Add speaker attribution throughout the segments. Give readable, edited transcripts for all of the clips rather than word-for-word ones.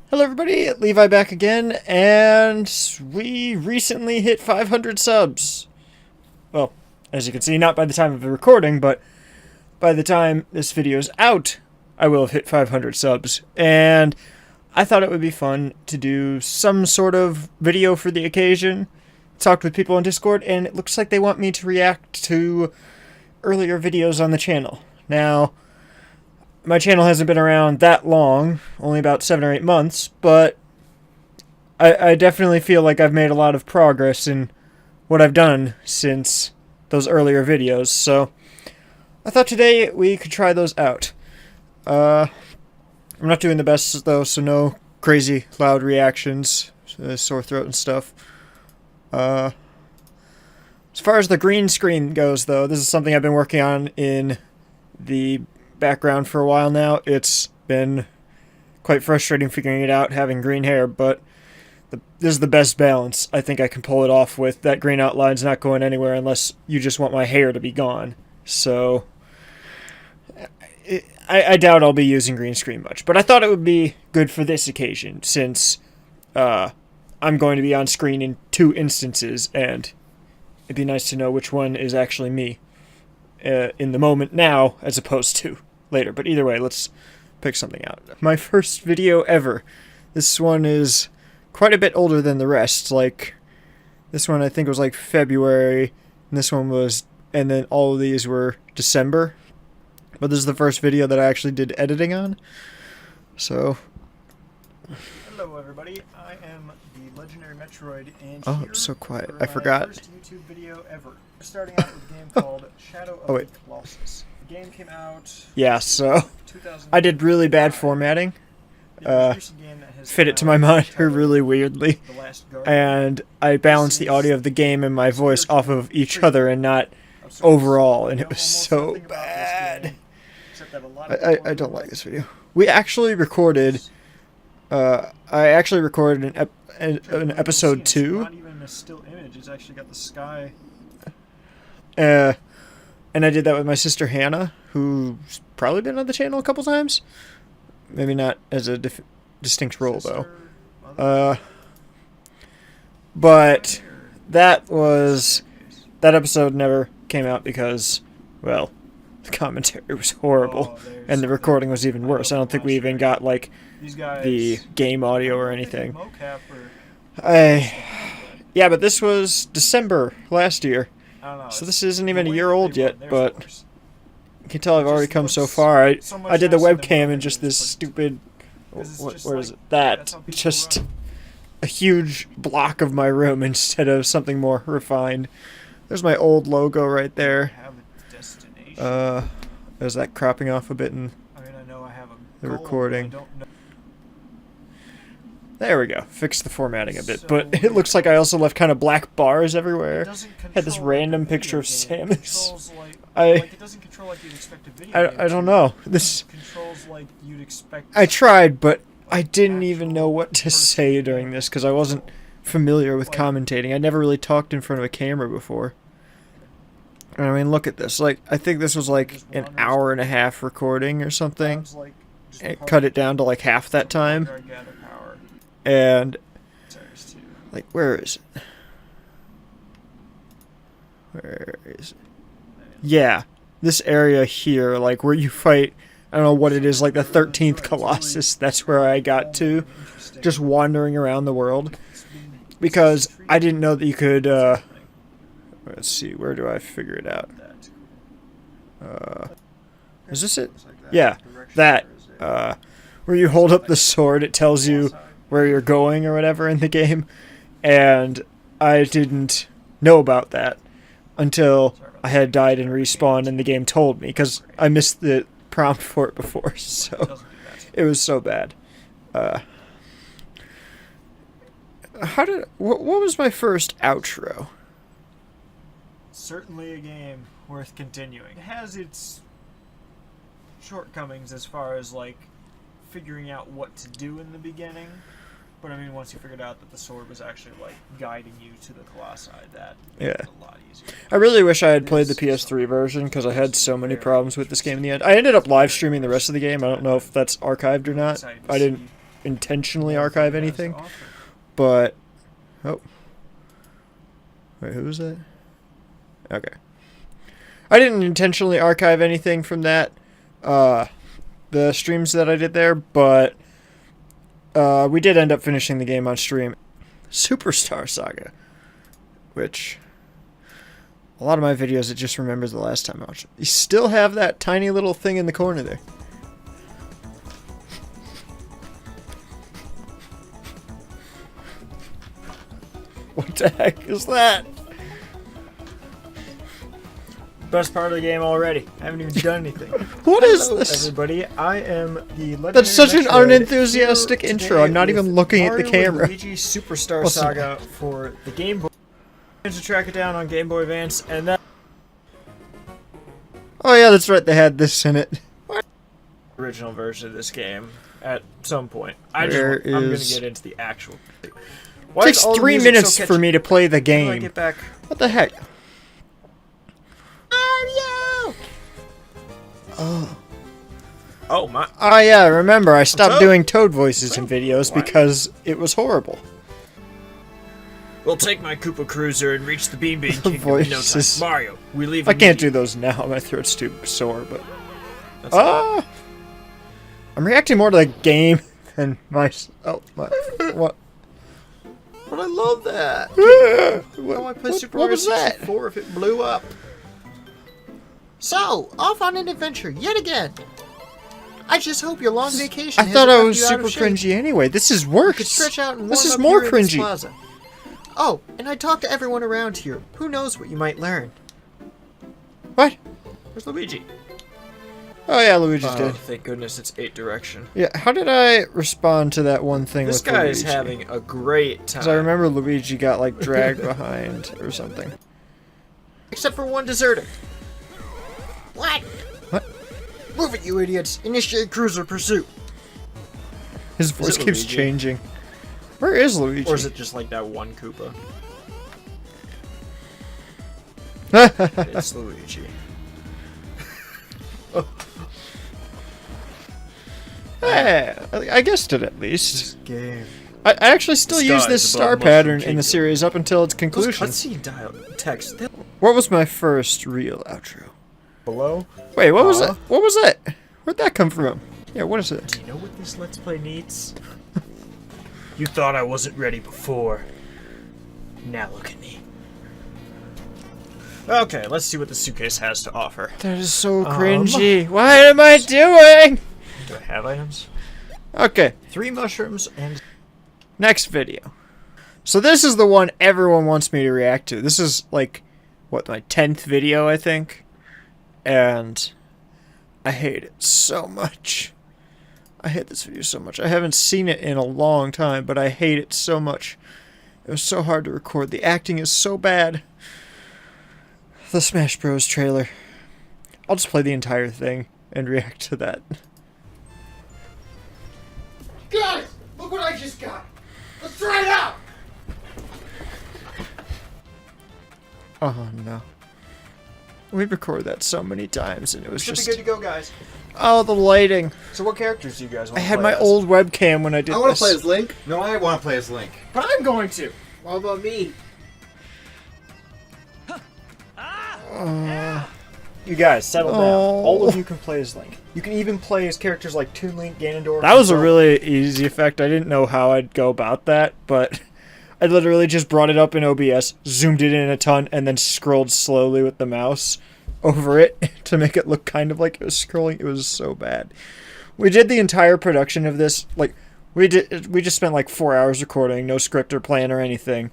Speaker 1: Hello everybody, Levi back again, and we recently hit 500 subs. Well, as you can see, not by the time of the recording, but by the time this video is out, I will have hit 500 subs. And I thought it would be fun to do some sort of video for the occasion. Talked with people on Discord, and it looks like they want me to react to earlier videos on the channel. Now, my channel hasn't been around that long, only about 7 or 8 months, but I definitely feel like I've made a lot of progress in what I've done since those earlier videos, so I thought today we could try those out. I'm not doing the best though, so no crazy loud reactions, sore throat and stuff. As far as the green screen goes though, this is something I've been working on in the background for a while now. It's been quite frustrating figuring it out, having green hair, but this is the best balance I think I can pull it off with. That green outline's not going anywhere unless you just want my hair to be gone. So I doubt I'll be using green screen much, but I thought it would be good for this occasion since I'm going to be on screen in 2 instances, and it'd be nice to know which one is actually me in the moment now as opposed to later. But either way, let's pick something out. My first video ever. This one is quite a bit older than the rest. Like, this one I think was like February, and this one was, and then all of these were December. But this is the first video that I actually did editing on. So, hello everybody, I am the Legendary Metroid, and
Speaker 2: oh,
Speaker 1: here
Speaker 2: it's so quiet.
Speaker 1: for
Speaker 2: I forgot.
Speaker 1: my first YouTube video ever. We're starting out with a game called Shadow of the Colossus. The game came out.
Speaker 2: Yeah, so I did really bad formatting. Fit it to my monitor really weirdly, and I balanced the audio of the game and my voice off of each other and not overall, and it was so bad. I don't like this video. We actually recorded. I actually recorded an episode 2.
Speaker 1: Not even a still image. It's actually got the sky.
Speaker 2: And I did that with my sister Hannah, who's probably been on the channel a couple times. Maybe not as a distinct role, though. But that episode never came out because, well, the commentary was horrible, and the recording was even worse. I don't think we even got, like, the game audio or anything. Yeah, but this was December last year. So this isn't even a year old yet, but you can tell I've already come so far. I did the webcam in just this stupid, where is it? That, just a huge block of my room instead of something more refined. There's my old logo right there. There's that cropping off a bit in the recording. There we go. Fixed the formatting a bit, but it looks like I also left kind of black bars everywhere. Had this random picture of Samus. I don't know. I tried, but I didn't even know what to say during this because I wasn't familiar with commentating. I never really talked in front of a camera before. I mean, look at this. Like, I think this was like an hour and a half recording or something. It cut it down to like half that time. And, like, where is it? Where is it? Yeah, this area here, like, where you fight, I don't know what it is, like the 13th Colossus, that's where I got to, just wandering around the world, because I didn't know that you could, let's see, where do I figure it out? Is this it? Yeah, that, where you hold up the sword, it tells you where you're going or whatever in the game, and I didn't know about that until I had died and respawned and the game told me, because I missed the prompt for it before, so it was so bad. What was my first outro?
Speaker 1: Certainly a game worth continuing. It has its shortcomings as far as, like, figuring out what to do in the beginning. But I mean, once you figured out that the sword was actually, like, guiding you to the Colossi, that made it a lot easier.
Speaker 2: I really wish I had played the PS3 version, because I had so many problems with this game in the end. I ended up live streaming the rest of the game. I don't know if that's archived or not. I didn't
Speaker 1: intentionally archive anything, but oh, wait, who was that? Okay, I didn't intentionally archive anything from that, the streams that I did there, but we did end up finishing the game on stream. Superstar Saga, which a lot of my videos, it just remembers the last time I watched it. You still have that tiny little thing in the corner there. What the heck is that?
Speaker 2: Best part of the game already. I haven't even done anything.
Speaker 1: What is this?
Speaker 2: Everybody, I am the legendary
Speaker 1: That's such an
Speaker 2: Metroid
Speaker 1: unenthusiastic
Speaker 2: here
Speaker 1: intro. I'm not
Speaker 2: today
Speaker 1: even
Speaker 2: with
Speaker 1: looking at the
Speaker 2: Mario
Speaker 1: camera.
Speaker 2: and Luigi Superstar
Speaker 1: What's
Speaker 2: Saga for the Game Boy. To track it down on Game Boy Advance, and then
Speaker 1: Oh yeah, that's right. They had this in it.
Speaker 2: original version of this game at some point. I'm gonna get into the actual.
Speaker 1: It takes 3 minutes for me to play the
Speaker 2: How do I
Speaker 1: game.
Speaker 2: get back?
Speaker 1: What the heck?
Speaker 2: Mario! Oh my!
Speaker 1: Oh yeah, remember I stopped
Speaker 2: up?
Speaker 1: doing Toad voices in videos
Speaker 2: Why?
Speaker 1: because it was horrible.
Speaker 2: We'll take my Koopa Cruiser and reach the Bean Bean
Speaker 1: The
Speaker 2: Kingdom in no time.
Speaker 1: voices.
Speaker 2: Mario, we leave.
Speaker 1: I can't do
Speaker 2: immediately.
Speaker 1: those now. My throat's too sore. But
Speaker 2: That's
Speaker 1: I'm reacting more to the game than my. Oh my! What?
Speaker 2: But I love that.
Speaker 1: What,
Speaker 2: I play Super
Speaker 1: what
Speaker 2: Mario
Speaker 1: was that?
Speaker 2: 64 if it blew up. So, off on an adventure yet again. I just hope your long vacation.
Speaker 1: I thought
Speaker 2: hasn't
Speaker 1: I
Speaker 2: left
Speaker 1: was
Speaker 2: you out
Speaker 1: super
Speaker 2: of shape.
Speaker 1: cringy anyway. This is
Speaker 2: You
Speaker 1: worse.
Speaker 2: could stretch out and
Speaker 1: This
Speaker 2: warm
Speaker 1: is
Speaker 2: up
Speaker 1: more
Speaker 2: here in this
Speaker 1: cringy.
Speaker 2: plaza. Oh, and I talked to everyone around here. Who knows what you might learn?
Speaker 1: What?
Speaker 2: Where's Luigi?
Speaker 1: Oh yeah, Luigi's dead.
Speaker 2: Thank goodness it's 8 direction.
Speaker 1: Yeah, how did I respond to that one thing
Speaker 2: This
Speaker 1: with
Speaker 2: guy
Speaker 1: Luigi?
Speaker 2: is having a great time.
Speaker 1: Because I remember Luigi got like dragged behind or something.
Speaker 2: Except for one deserter. What?
Speaker 1: What?
Speaker 2: Move it, you idiots! Initiate cruiser pursuit.
Speaker 1: His voice
Speaker 2: it
Speaker 1: keeps
Speaker 2: Luigi?
Speaker 1: changing. Where is Luigi?
Speaker 2: Or is it just like that one Koopa? It's Luigi.
Speaker 1: Hey, I guessed it at least.
Speaker 2: Game.
Speaker 1: I actually still
Speaker 2: The
Speaker 1: use
Speaker 2: sky
Speaker 1: this
Speaker 2: is
Speaker 1: star
Speaker 2: above Mushroom
Speaker 1: pattern in
Speaker 2: Kingdom.
Speaker 1: the series up until its
Speaker 2: Those
Speaker 1: conclusion.
Speaker 2: cutscene text
Speaker 1: What was my first real outro?
Speaker 2: below.
Speaker 1: Wait, what was that? What was that? Where'd that come from? Yeah, what is it?
Speaker 2: Do you know what this Let's Play needs? You thought I wasn't ready before. Now look at me. Okay, let's see what the suitcase has to offer.
Speaker 1: That is so cringy. What am I doing?
Speaker 2: Do I have items?
Speaker 1: Okay,
Speaker 2: 3 mushrooms and...
Speaker 1: next video. So this is the one everyone wants me to react to. This is like, what, my 10th video, I think? And I hate it so much. I hate this video so much. I haven't seen it in a long time, but I hate it so much. It was so hard to record. The acting is so bad. The Smash Bros. Trailer. I'll just play the entire thing and react to that.
Speaker 3: Guys, look what I just got. Let's try it out.
Speaker 1: Oh no. We recorded that so many times and it was
Speaker 2: Should
Speaker 1: just...
Speaker 2: be good to go, guys.
Speaker 1: Oh, the lighting.
Speaker 2: So what characters do you guys want
Speaker 1: I
Speaker 2: to
Speaker 1: had
Speaker 2: play
Speaker 1: my
Speaker 2: as?
Speaker 1: old webcam when I did
Speaker 3: I want
Speaker 1: this.
Speaker 3: to play as Link. No, I want to play as Link.
Speaker 2: But I'm going to.
Speaker 3: What about me?
Speaker 2: You guys, settle down.
Speaker 1: Oh.
Speaker 2: All of you can play as Link. You can even play as characters like Toon Link, Ganondorf.
Speaker 1: That was a
Speaker 2: and
Speaker 1: really easy effect. I didn't know how I'd go about that, but I literally just brought it up in OBS, zoomed it in a ton, and then scrolled slowly with the mouse over it to make it look kind of like it was scrolling. It was so bad. We did the entire production of this, like, we just spent like 4 hours recording, no script or plan or anything,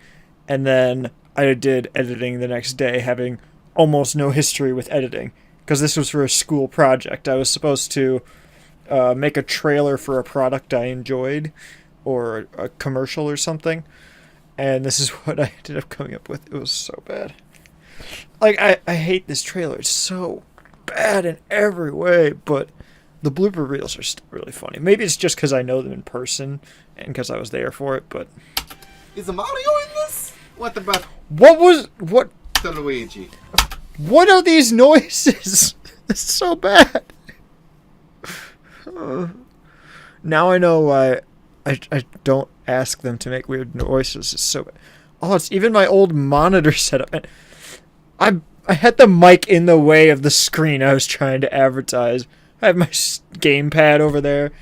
Speaker 1: and then I did editing the next day, having almost no history with editing, because this was for a school project. I was supposed to make a trailer for a product I enjoyed, or a commercial or something, and this is what I ended up coming up with. It was so bad. Like, I hate this trailer. It's so bad in every way, but the blooper reels are still really funny. Maybe it's just because I know them in person, and because I was there for it, but...
Speaker 3: Is the Mario in this? What about
Speaker 1: What
Speaker 3: the Luigi?
Speaker 1: What are these noises? It's so bad. Now I know why
Speaker 2: I don't ask them to make weird noises. It's so bad. Oh, it's even my old monitor setup. I had the mic in the way of the screen I was trying to advertise. I have my gamepad over there.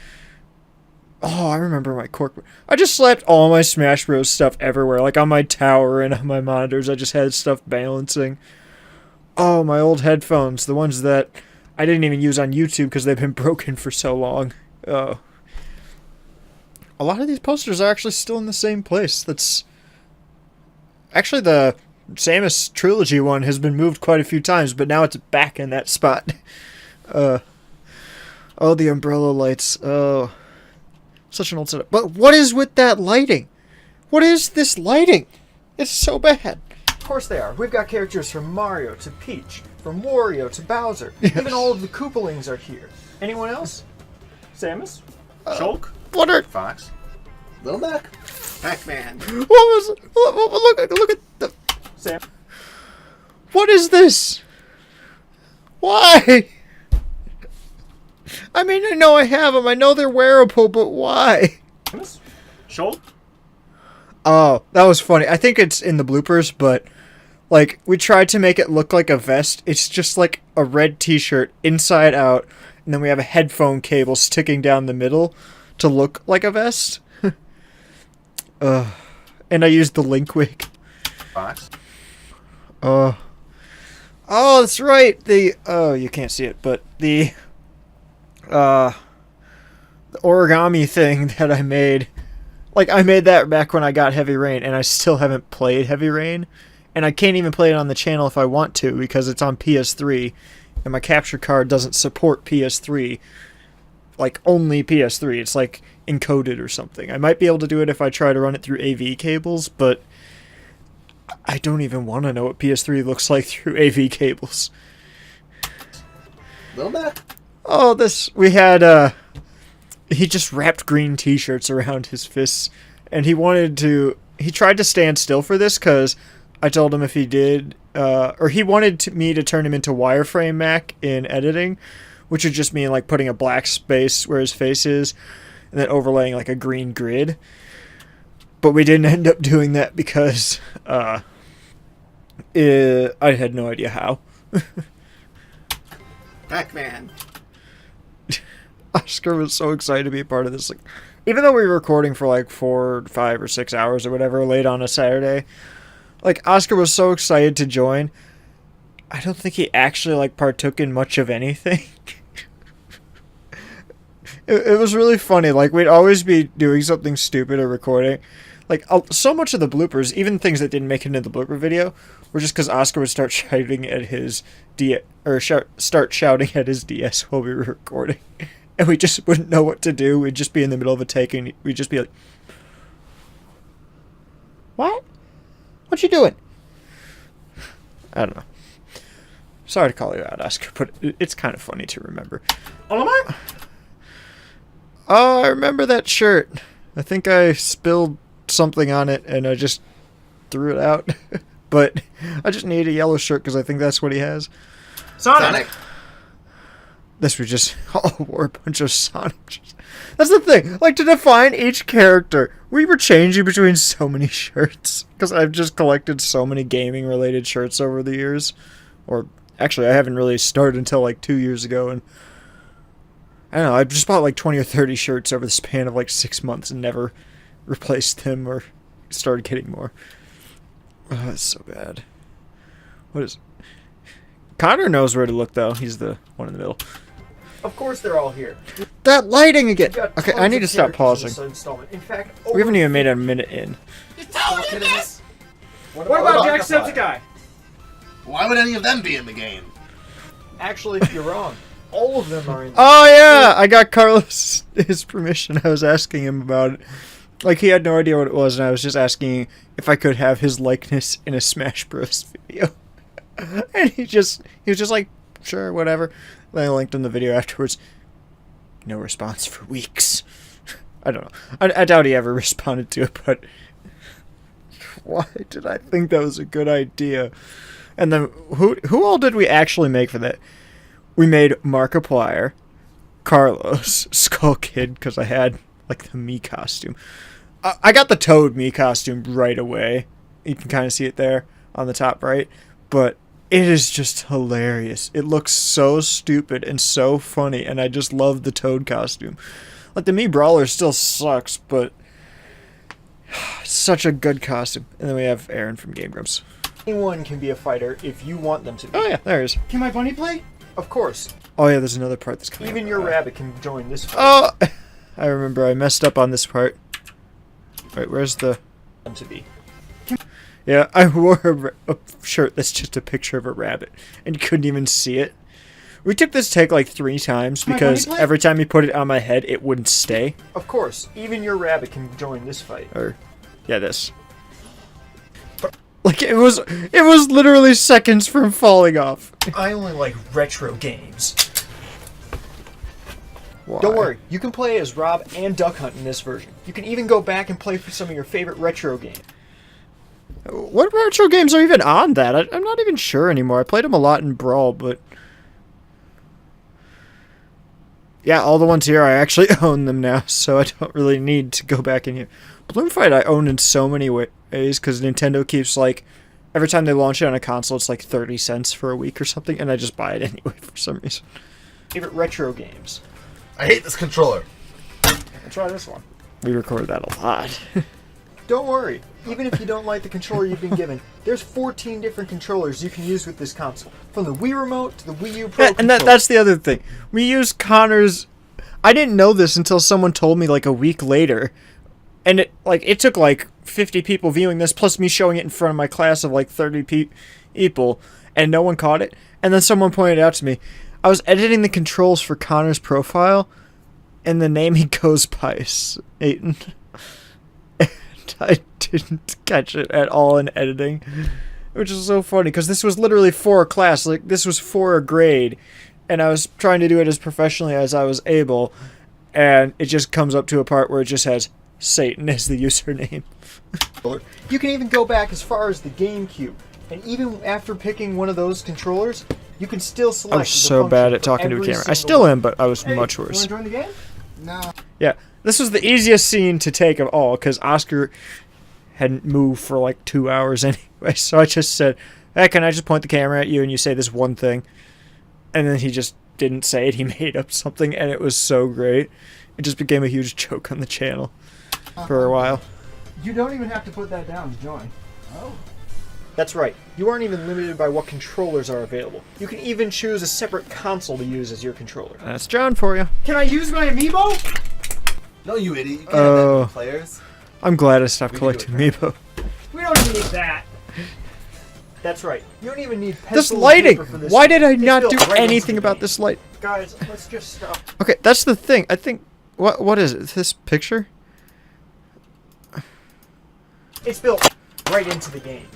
Speaker 2: Oh, I remember my cork. I just slapped all my Smash Bros. Stuff everywhere, like on my tower and on my monitors. I just had stuff balancing. Oh, my old headphones, the ones that I didn't even use on YouTube because they've been broken for so long. Oh. A lot of these posters are actually still in the same place. That's actually the Samus trilogy one has been moved quite a few times, but now it's back in that spot. Oh, the umbrella lights. Oh, such an old setup. But what is with that lighting? What is this lighting? It's so bad. Of course they are. We've got characters from Mario to Peach, from Wario to Bowser. Yes. Even all of the Koopalings are here. Anyone else? Samus?
Speaker 1: Shulk?
Speaker 2: What are...
Speaker 3: Fox. Little Mac. Pac-Man.
Speaker 2: What was... Look at the...
Speaker 1: Sam.
Speaker 2: What is this? Why? I mean, I know I have them. I know they're wearable, but why?
Speaker 1: Samus? Shulk?
Speaker 2: Oh, that was funny. I think it's in the bloopers, but... Like, we tried to make it look like a vest. It's just like a red t-shirt inside out, and then we have a headphone cable sticking down the middle to look like a vest. And I used the Link wig.
Speaker 3: Fox.
Speaker 2: Oh, that's right. You can't see it, but the origami thing that I made. Like, I made that back when I got Heavy Rain, and I still haven't played Heavy Rain. And I can't even play it on the channel if I want to, because it's on PS3, and my capture card doesn't support PS3. Like, only PS3. It's, like, encoded or something. I might be able to do it if I try to run it through AV cables, but I don't even want to know what PS3 looks like through AV cables.
Speaker 3: Little Mac.
Speaker 2: Oh, we had, he just wrapped green t-shirts around his fists, and he tried to stand still for this, because I told him if he did, or he wanted me to turn him into wireframe Mac in editing, which would just mean like putting a black space where his face is, and then overlaying like a green grid. But we didn't end up doing that because I had no idea how.
Speaker 3: Pac-Man.
Speaker 2: Oscar was so excited to be a part of this. Like, even though we were recording for like 4, 5, or 6 hours or whatever late on a Saturday, like Oscar was so excited to join. I don't think he actually like partook in much of anything. It was really funny. Like, we'd always be doing something stupid or recording. Like, so much of the bloopers, even things that didn't make it into the blooper video, were just because Oscar would start shouting at his start shouting at his DS while we were recording, and we just wouldn't know what to do. We'd just be in the middle of a take, and we'd just be like, "What? What you doing?" I don't know. Sorry to call you out, Oscar, but it's kind of funny to remember.
Speaker 1: Olimar?
Speaker 2: Oh, I remember that shirt. I think I spilled something on it, and I just threw it out. But I just need a yellow shirt because I think that's what he has.
Speaker 1: Sonic!
Speaker 2: This was just... Oh, wore a bunch of Sonic. That's the thing. Like, to define each character, we were changing between so many shirts. Because I've just collected so many gaming-related shirts over the years. Or, actually, I haven't really started until, like, 2 years ago, and... I don't know, I just bought like 20 or 30 shirts over the span of like 6 months and never replaced them or started getting more. Oh, that's so bad. What is... Connor knows where to look, though. He's the one in the middle.
Speaker 1: Of course they're all here.
Speaker 2: That lighting again! Okay, I need to stop pausing.
Speaker 1: In fact,
Speaker 2: We haven't even made it a minute in.
Speaker 3: You telling me this?
Speaker 1: What about Jacksepticeye?
Speaker 3: Why would any of them be in the game?
Speaker 1: Actually, you're wrong. All of them are in.
Speaker 2: Oh, yeah! I got Carlos his permission. I was asking him about it. Like, he had no idea what it was, and I was just asking if I could have his likeness in a Smash Bros. Video. And he was just like, sure, whatever. Then I linked him the video afterwards. No response for weeks. I don't know. I doubt he ever responded to it, but... Why did I think that was a good idea? And then, who all did we actually make for that? We made Markiplier, Carlos, Skull Kid, because I had like the Mii costume. I got the Toad Mii costume right away. You can kind of see it there on the top right. But it is just hilarious. It looks so stupid and so funny, and I just love the Toad costume. Like, the Mii Brawler still sucks, but such a good costume. And then we have Aaron from Game Grumps. Anyone can be a fighter if you want them to be. Oh yeah, there he is.
Speaker 3: Can my bunny play?
Speaker 2: Of course. Oh yeah, there's another part that's coming
Speaker 3: Even
Speaker 2: up.
Speaker 3: your rabbit can join this fight.
Speaker 2: Oh! I remember I messed up on this part. Wait, where's the...
Speaker 3: To be.
Speaker 2: Yeah, I wore a shirt that's just a picture of a rabbit, and you couldn't even see it. We took this take like 3 times because every time you put it on my head, it wouldn't stay.
Speaker 3: Of course, even your rabbit can join this fight.
Speaker 2: Or, yeah, this. Like, it was literally seconds from falling off.
Speaker 3: I only like retro games.
Speaker 2: Why?
Speaker 3: Don't worry, you can play as Rob and Duck Hunt in this version. You can even go back and play for some of your favorite retro games.
Speaker 2: What retro games are even on that? I'm not even sure anymore. I played them a lot in Brawl, but... Yeah, all the ones here, I actually own them now, so I don't really need to go back in here. Balloon Fight I own in so many ways, because Nintendo keeps, like... Every time they launch it on a console, it's like 30 cents for a week or something, and I just buy it anyway for some reason.
Speaker 3: Favorite retro games.
Speaker 4: I hate this controller.
Speaker 3: Let's try this one.
Speaker 2: We record that a lot.
Speaker 3: Don't worry, even if you don't like the controller you've been given, there's 14 different controllers you can use with this console. From the Wii Remote to the Wii U Pro
Speaker 2: And that's the other thing. We use Connor's... I didn't know this until someone told me like a week later. And it took like 50 people viewing this, plus me showing it in front of my class of like 30 people, and no one caught it. And then someone pointed out to me, I was editing the controls for Connor's profile, and the name he goes by is Aiton. And I didn't catch it at all in editing, which is so funny, because this was literally for a class, like, this was for a grade, and I was trying to do it as professionally as I was able, and it just comes up to a part where it just has Satan as the username.
Speaker 3: You can even go back as far as the GameCube, and even after picking one of those controllers, you can still select.
Speaker 2: I was so bad at talking to a camera. I still am, but I was much worse.
Speaker 3: You want to join the game? No.
Speaker 2: Yeah, this was the easiest scene to take of all, because Oscar hadn't moved for like 2 hours anyway, so I just said, hey, can I just point the camera at you and you say this one thing? And then he just didn't say it, he made up something, and it was so great. It just became a huge joke on the channel for a while.
Speaker 3: You don't even have to put that down to join. Oh. That's right. You aren't even limited by what controllers are available. You can even choose a separate console to use as your controller.
Speaker 2: That's John for you.
Speaker 3: Can I use my amiibo?
Speaker 4: No, you idiot. You can't have that many players.
Speaker 2: I'm glad I stopped collecting amiibo.
Speaker 3: We don't even need that. That's right. You don't even need pencil
Speaker 2: This
Speaker 3: and
Speaker 2: lighting!
Speaker 3: paper for this.
Speaker 2: Why did I
Speaker 3: It's
Speaker 2: not
Speaker 3: built
Speaker 2: do
Speaker 3: right into
Speaker 2: anything
Speaker 3: the
Speaker 2: about
Speaker 3: game.
Speaker 2: this light?
Speaker 3: Guys, let's just stop.
Speaker 2: Okay, that's the thing. I think... What is it? This picture?
Speaker 3: It's built right into the game.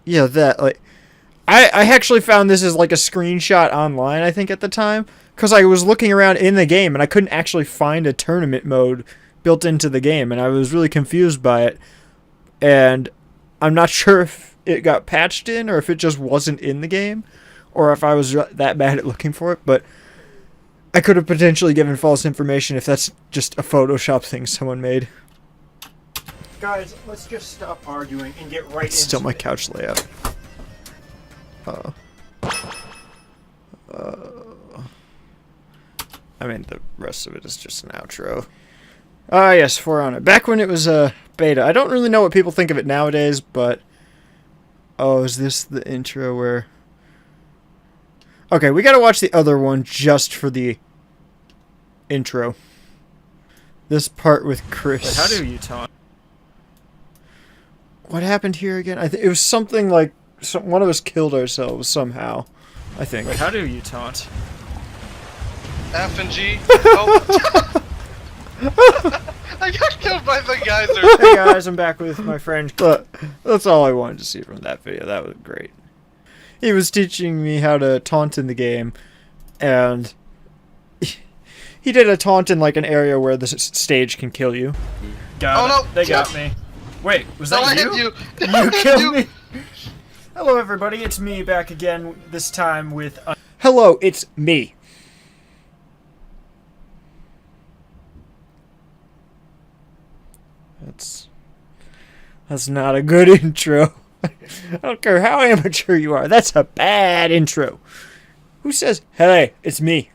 Speaker 2: Yeah, that, like... I actually found this as, like, a screenshot online, I think, at the time. Because I was looking around in the game, and I couldn't actually find a tournament mode built into the game, and I was really confused by it. And I'm not sure if it got patched in, or if it just wasn't in the game, or if I was that bad at looking for it, but I could have potentially given false information if that's just a Photoshop thing someone made.
Speaker 3: Guys, let's just stop arguing and get right into
Speaker 2: It's still my
Speaker 3: it.
Speaker 2: couch layout. I mean, the rest of it is just an outro. Ah, yes, For Honor. Back when it was a beta. I don't really know what people think of it nowadays, but... Oh, is this the intro where... Okay, we gotta watch the other one just for the intro. This part with Chris.
Speaker 1: Wait, how do you taunt?
Speaker 2: What happened here again? It was something like... one of us killed ourselves somehow, I think.
Speaker 1: Wait, how do you taunt?
Speaker 5: F and G. Oh. I got killed by the geyser.
Speaker 2: Hey guys, I'm back with my friend. But that's all I wanted to see from that video. That was great. He was teaching me how to taunt in the game, and he did a taunt in like an area where the stage can kill you.
Speaker 1: Got
Speaker 5: Oh,
Speaker 1: it.
Speaker 5: no.
Speaker 1: They got me. Wait, was
Speaker 5: No, I
Speaker 1: that
Speaker 5: hit
Speaker 1: you?
Speaker 5: you.
Speaker 1: You killed me. Hello everybody, it's me back again, this time with...
Speaker 2: Hello, it's me. That's not a good intro. I don't care how amateur you are. That's a bad intro. Who says, "Hey, it's me"?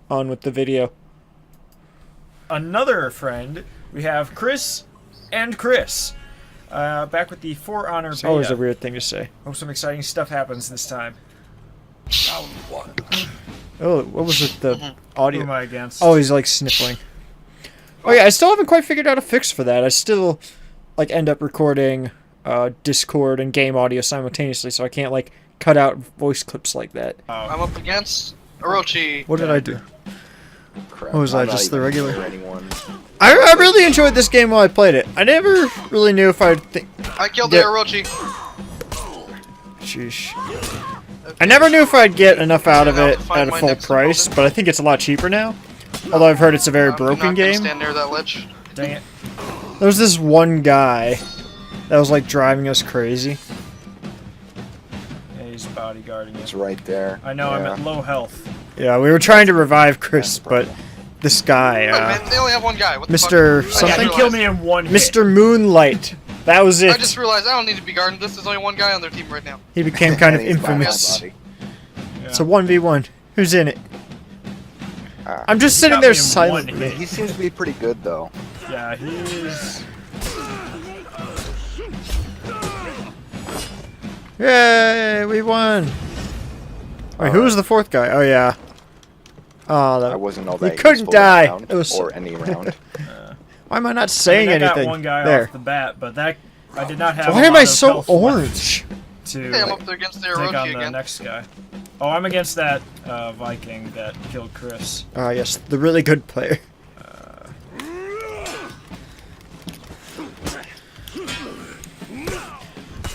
Speaker 2: On with the video. Another friend. We have Chris and Chris. Back with the For Honor beta.
Speaker 1: Always a weird thing to say.
Speaker 2: Hope some exciting stuff happens this time.
Speaker 1: Oh, what was it? The audio?
Speaker 2: Who am I against?
Speaker 1: Oh, he's like sniffling. Oh yeah, I still haven't quite figured out a fix for that. I still like end up recording Discord and game audio simultaneously, so I can't like cut out voice clips like that.
Speaker 5: I'm up against Orochi.
Speaker 1: What did I do?
Speaker 6: Crap,
Speaker 1: What was
Speaker 6: I'm
Speaker 1: I,
Speaker 6: not
Speaker 1: just the
Speaker 6: even
Speaker 1: regular?
Speaker 6: near anyone.
Speaker 1: I really enjoyed this game while I played it. I never really knew if I'd think.
Speaker 5: I killed
Speaker 1: Yeah.
Speaker 5: the Orochi.
Speaker 1: Sheesh. I never knew if I'd get enough out of
Speaker 5: I'll
Speaker 1: it
Speaker 5: find
Speaker 1: at a
Speaker 5: my
Speaker 1: full
Speaker 5: next
Speaker 1: price,
Speaker 5: opponent.
Speaker 1: but I think it's a lot cheaper now. Although I've heard it's a very
Speaker 5: I'm
Speaker 1: broken
Speaker 5: not gonna
Speaker 1: game.
Speaker 5: stand near that ledge.
Speaker 2: Dang it.
Speaker 1: There was this one guy that was like driving us crazy.
Speaker 2: Yeah, he's bodyguarding
Speaker 6: It's
Speaker 2: it.
Speaker 6: right there.
Speaker 2: I know, I'm
Speaker 6: Yeah.
Speaker 2: at low health.
Speaker 1: Yeah, we were trying to revive Chris, but this guy,
Speaker 5: Wait, man, they only have one guy. What the
Speaker 1: Mr.
Speaker 5: fuck?
Speaker 1: something?
Speaker 2: They killed me in one hit.
Speaker 1: Mr. Moonlight. That was
Speaker 5: I
Speaker 1: it.
Speaker 5: just realized I don't need to be guarding this. There's only one guy on their team right now.
Speaker 1: He became kind of
Speaker 6: And he's by my
Speaker 1: infamous.
Speaker 6: body.
Speaker 1: It's a 1v1. Who's in it?
Speaker 6: Ah.
Speaker 1: I'm just
Speaker 2: He
Speaker 1: sitting
Speaker 2: got
Speaker 1: there
Speaker 2: me in one
Speaker 1: silently.
Speaker 2: hit.
Speaker 6: He seems to be pretty good though.
Speaker 2: Yeah, he is.
Speaker 1: Yay, we won. Wait, who was the fourth guy? Oh, yeah. Oh,
Speaker 6: I
Speaker 1: that,
Speaker 6: wasn't all
Speaker 1: He
Speaker 6: that
Speaker 1: couldn't
Speaker 6: useful that
Speaker 1: die.
Speaker 6: round,
Speaker 1: It was-
Speaker 6: or any round.
Speaker 1: why am I not saying
Speaker 2: I got
Speaker 1: anything?
Speaker 2: one guy
Speaker 1: There.
Speaker 2: off the bat, but that I did not have.
Speaker 1: Why
Speaker 2: a
Speaker 1: am
Speaker 2: lot
Speaker 1: I
Speaker 2: of
Speaker 1: so
Speaker 2: health left
Speaker 1: orange?
Speaker 2: to
Speaker 5: Hey, I'm up there against the
Speaker 2: take on
Speaker 5: Orochi
Speaker 2: the
Speaker 5: again.
Speaker 2: next guy. Oh, I'm against that Viking that killed Chris.
Speaker 1: Ah, yes, the really good player.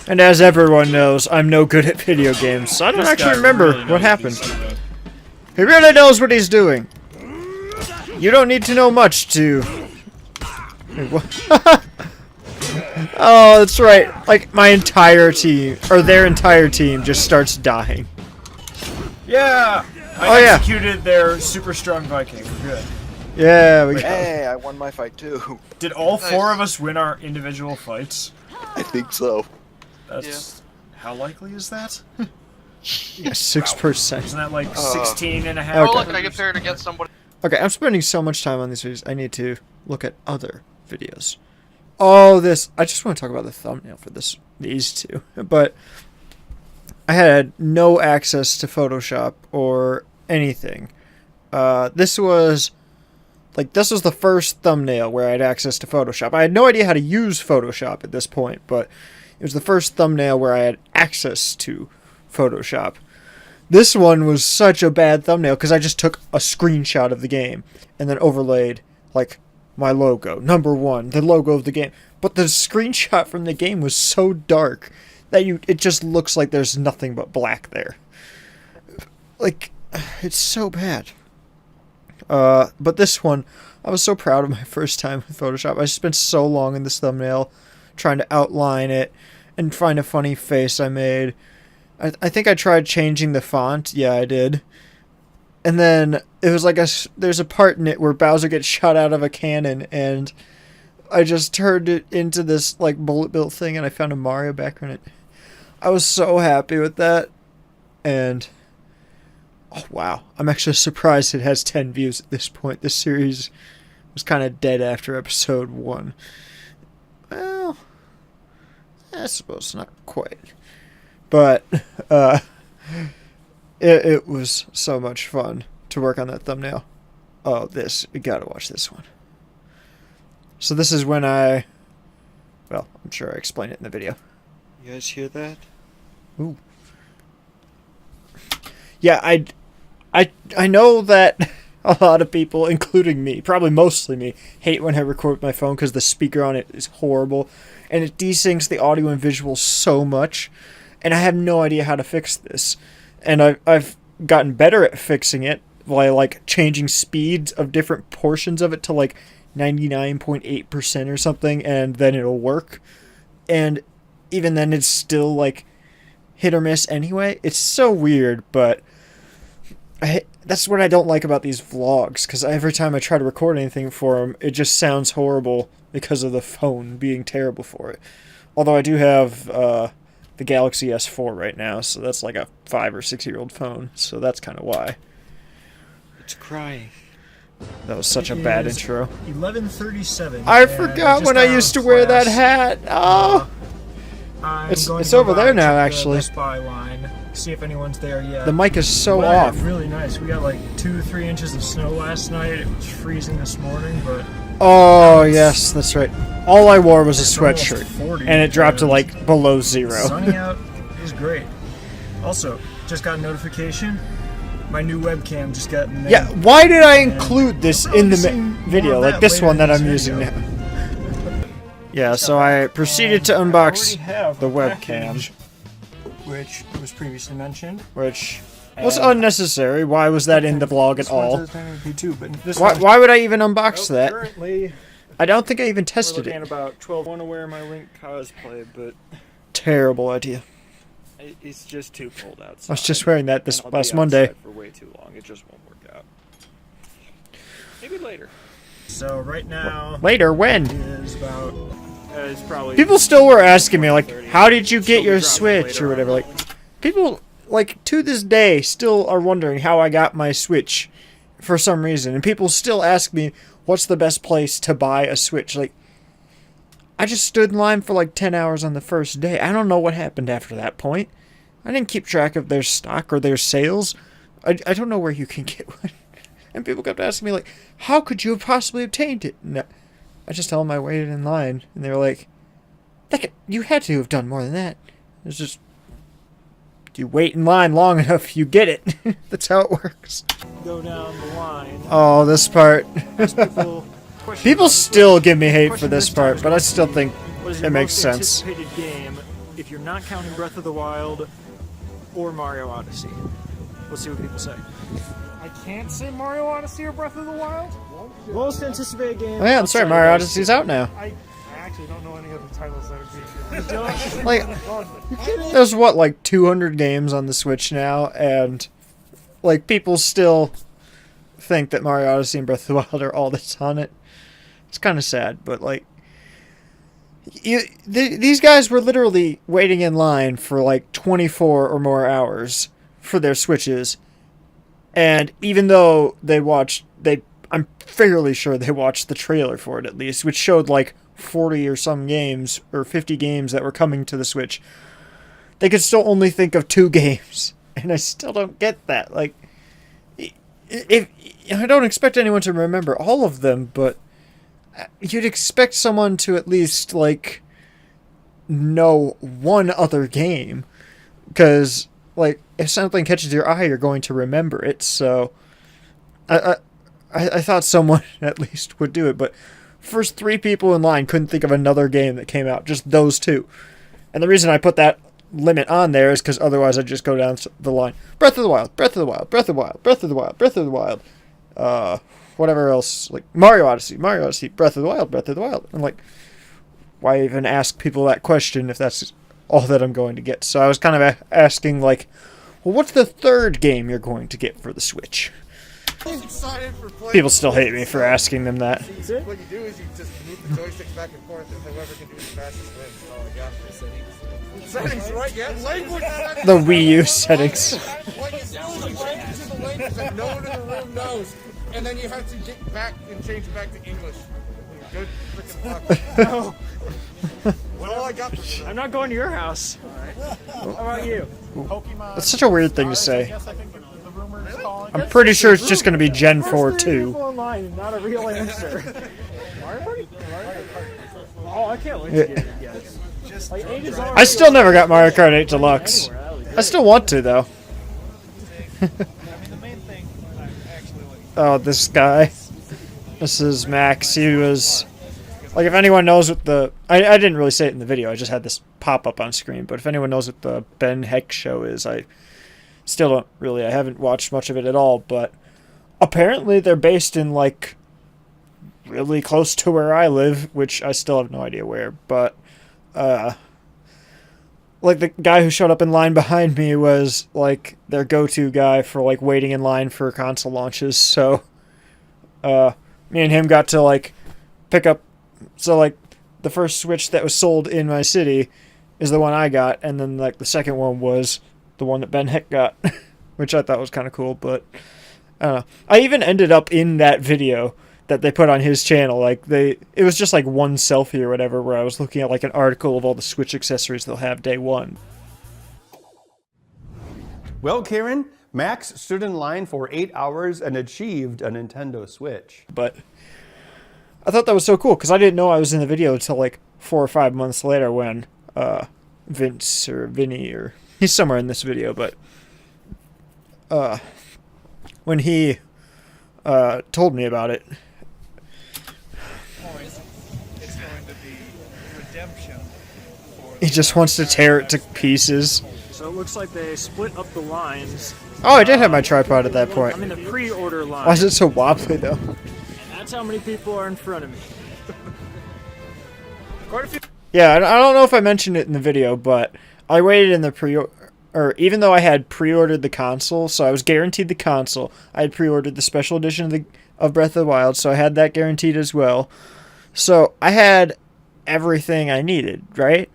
Speaker 1: And as everyone knows, I'm no good at video games, so I don't
Speaker 2: This
Speaker 1: actually
Speaker 2: guy
Speaker 1: remember
Speaker 2: really knows
Speaker 1: what
Speaker 2: he's
Speaker 1: happened.
Speaker 2: doing.
Speaker 1: He really knows what he's doing. You don't need to know much to... Wait, what? Oh, that's right. Like, my entire team, or their entire team, just starts dying.
Speaker 2: Yeah!
Speaker 1: Oh,
Speaker 2: I
Speaker 1: yeah.
Speaker 2: executed their super strong Viking. We're good.
Speaker 1: Yeah, we got...
Speaker 6: Hey, I won my fight too.
Speaker 2: Did all
Speaker 5: Nice.
Speaker 2: four of us win our individual fights?
Speaker 6: I think so.
Speaker 2: That's... How likely is that?
Speaker 1: Yeah, 6%.
Speaker 2: Isn't that like 16 and a half?
Speaker 5: Oh,
Speaker 1: Okay.
Speaker 5: look, I get paired against somebody.
Speaker 1: Okay, I'm spending so much time on these videos, I need to look at other videos. Oh, this... I just want to talk about the thumbnail for these two. But I had no access to Photoshop or anything. This was the first thumbnail where I had access to Photoshop. I had no idea how to use Photoshop at this point, but it was the first thumbnail where I had access to Photoshop. This one was such a bad thumbnail because I just took a screenshot of the game and then overlaid, like, my logo, #1, the logo of the game. But the screenshot from the game was so dark that it just looks like there's nothing but black there. Like, it's so bad. But this one, I was so proud of my first time with Photoshop. I spent so long in this thumbnail trying to outline it and find a funny face I made. I think I tried changing the font. Yeah, I did. And then it was like there's a part in it where Bowser gets shot out of a cannon, and I just turned it into this like bullet bill thing, and I found a Mario background. I was so happy with that, and oh wow, I'm actually surprised it has 10 views at this point. This series was kind of dead after episode 1. Well, I suppose not quite. But it was so much fun to work on that thumbnail. Oh, you gotta watch this one. So this is when well, I'm sure I explained it in the video.
Speaker 7: You guys hear that?
Speaker 1: Ooh. Yeah, I know that a lot of people, including me, probably mostly me, hate when I record with my phone because the speaker on it is horrible, and it desyncs the audio and visual so much, and I have no idea how to fix this. And I've gotten better at fixing it by like changing speeds of different portions of it to like 99.8% or something, and then it'll work. And even then, it's still like hit or miss anyway. It's so weird, but
Speaker 2: that's what I don't like about these vlogs, because every time I try to record anything for them, it just sounds horrible because of the phone being terrible for it. Although I do have the Galaxy S4 right now, so that's like a 5 or 6 year old phone, so that's kind of why.
Speaker 7: It's crying.
Speaker 2: That was such a bad intro.
Speaker 3: 11:37.
Speaker 2: I forgot when I used to wear that hat. Oh, it's over there now, actually.
Speaker 3: Best Buy line. See if anyone's there yet.
Speaker 2: The mic is so
Speaker 3: Weather,
Speaker 2: off.
Speaker 3: Really nice. We got like 2-3 inches of snow last night. It was freezing this morning, but
Speaker 2: Oh yes, that's right. All I wore was a
Speaker 3: it's almost
Speaker 2: sweatshirt,
Speaker 3: 40
Speaker 2: and it dropped to like below 0.
Speaker 3: Sunny out is great. Also, just got a notification. My new webcam just got in there.
Speaker 2: Yeah, why did I include this in the
Speaker 3: seeing
Speaker 2: video,
Speaker 3: more of
Speaker 2: like
Speaker 3: that
Speaker 2: this
Speaker 3: later
Speaker 2: one
Speaker 3: in
Speaker 2: that
Speaker 3: this
Speaker 2: I'm using
Speaker 3: video.
Speaker 2: now? Yeah, so I proceeded to unbox the webcam,
Speaker 3: which was previously mentioned.
Speaker 2: which was unnecessary. Why was that in the vlog at all? Why would I even unbox that?
Speaker 3: Currently,
Speaker 2: I don't think I even
Speaker 3: we're
Speaker 2: tested
Speaker 3: looking at
Speaker 2: it.
Speaker 3: about 12. I want to wear my Link cosplay, but
Speaker 2: Terrible idea.
Speaker 3: it's just too cold outside.
Speaker 2: I was just wearing that this
Speaker 3: And I'll be
Speaker 2: last Monday.
Speaker 3: outside for way too long. It just won't work out. Maybe later. So right now
Speaker 2: Later, when?
Speaker 3: is about. It's probably.
Speaker 2: People still were asking me, like,
Speaker 3: 12:30.
Speaker 2: how did you
Speaker 3: Still
Speaker 2: get
Speaker 3: be
Speaker 2: your
Speaker 3: dropping
Speaker 2: Switch
Speaker 3: later
Speaker 2: or
Speaker 3: on.
Speaker 2: whatever? Like, people, like, to this day still are wondering how I got my Switch for some reason. And people still ask me, what's the best place to buy a Switch? Like, I just stood in line for like 10 hours on the first day. I don't know what happened after that point. I didn't keep track of their stock or their sales. I don't know where you can get one. And people kept asking me, like, how could you have possibly obtained it? And I just tell them I waited in line. And they were like, you had to have done more than that. It's just, you wait in line long enough, you get it. That's how it works.
Speaker 3: Go down the line.
Speaker 2: Oh, this part.
Speaker 3: People,
Speaker 2: People still give me hate for this part, but I still think it makes sense.
Speaker 3: Anticipated game, if you're not counting Breath of the Wild or Mario Odyssey. Let's see what people say. I can't say Mario Odyssey or Breath of the Wild. Most anticipated game.
Speaker 2: Oh yeah, that's right,
Speaker 3: outside
Speaker 2: Mario
Speaker 3: of
Speaker 2: Odyssey's out now.
Speaker 3: I actually don't know any other titles that are being.
Speaker 2: Like, there's what, like 200 games on the Switch now, and like people still think that Mario Odyssey and Breath of the Wild are all that's on it. It's kind of sad, but like, these guys were literally waiting in line for like 24 or more hours for their Switches, and even though I'm fairly sure they watched the trailer for it at least, which showed like 40 or some games or 50 games that were coming to the Switch, they could still only think of 2 games, and I still don't get that. Like, if I don't expect anyone to remember all of them, but you'd expect someone to at least like know one other game, because like if something catches your eye, you're going to remember it. So I thought someone at least would do it, but first 3 people in line couldn't think of another game that came out, just those 2. And the reason I put that limit on there is because otherwise I'd just go down the line. Breath of the Wild, Breath of the Wild, Breath of the Wild, Breath of the Wild, Breath of the Wild. Whatever else, like Mario Odyssey, Breath of the Wild, Breath of the Wild. I'm like, why even ask people that question if that's all that I'm going to get? So I was kind of asking, like, well, what's the 3rd game you're going to get for the Switch? People still hate me for asking them that.
Speaker 4: What you do is you just move the joysticks back and forth, and whoever can do the fastest wins. Oh my gosh, the settings. Settings, right? Yeah, language.
Speaker 2: The Wii U settings.
Speaker 4: What you do is you change it to the language that no one in the room knows, and then you have to get back and change it back to English. Good freaking luck. Well, all I got for
Speaker 3: I'm not going to your house. How about you?
Speaker 2: That's such a weird thing to say. I'm pretty sure it's just going to be Gen 4 2.
Speaker 3: Online, not a real answer. Oh, I can't wait to get it, guys. Like, 8 is
Speaker 2: I still never got Mario Kart 8 Deluxe. I still want to, though. Oh, this guy. This is Max. He was... Like, if anyone knows what the... I didn't really say it in the video. I just had this pop up on screen. But if anyone knows what the Ben Heck show is, I still don't really... I haven't watched much of it at all. But apparently they're based in, like, really close to where I live. Which I still have no idea where. But like the guy who showed up in line behind me was like their go-to guy for like waiting in line for console launches. So me and him got to like pick up, so like the first Switch that was sold in my city is the one I got, and then like the second one was the one that Ben Heck got, which I thought was kind of cool. But I don't know. I even ended up in that video that they put on his channel. Like it was just like one selfie or whatever, where I was looking at like an article of all the Switch accessories they'll have day one.
Speaker 8: Well, Karen, Max stood in line for 8 hours and achieved a Nintendo Switch.
Speaker 2: But I thought that was so cool because I didn't know I was in the video until like 4 or 5 months later when Vince or Vinny, or he's somewhere in this video, but when he told me about it.
Speaker 3: It's going to be redemption.
Speaker 2: He just wants to tear it to pieces.
Speaker 3: So it looks like they split up the lines.
Speaker 2: Oh, I did have my tripod at that point.
Speaker 3: I'm in the pre-order line.
Speaker 2: Why is it so wobbly though?
Speaker 3: And that's how many people are in front of me. Quite a few.
Speaker 2: Yeah, I don't know if I mentioned it in the video, but I waited in the even though I had pre-ordered the console, so I was guaranteed the console, I had pre-ordered the special edition of Breath of the Wild, so I had that guaranteed as well. So I had everything I needed, right?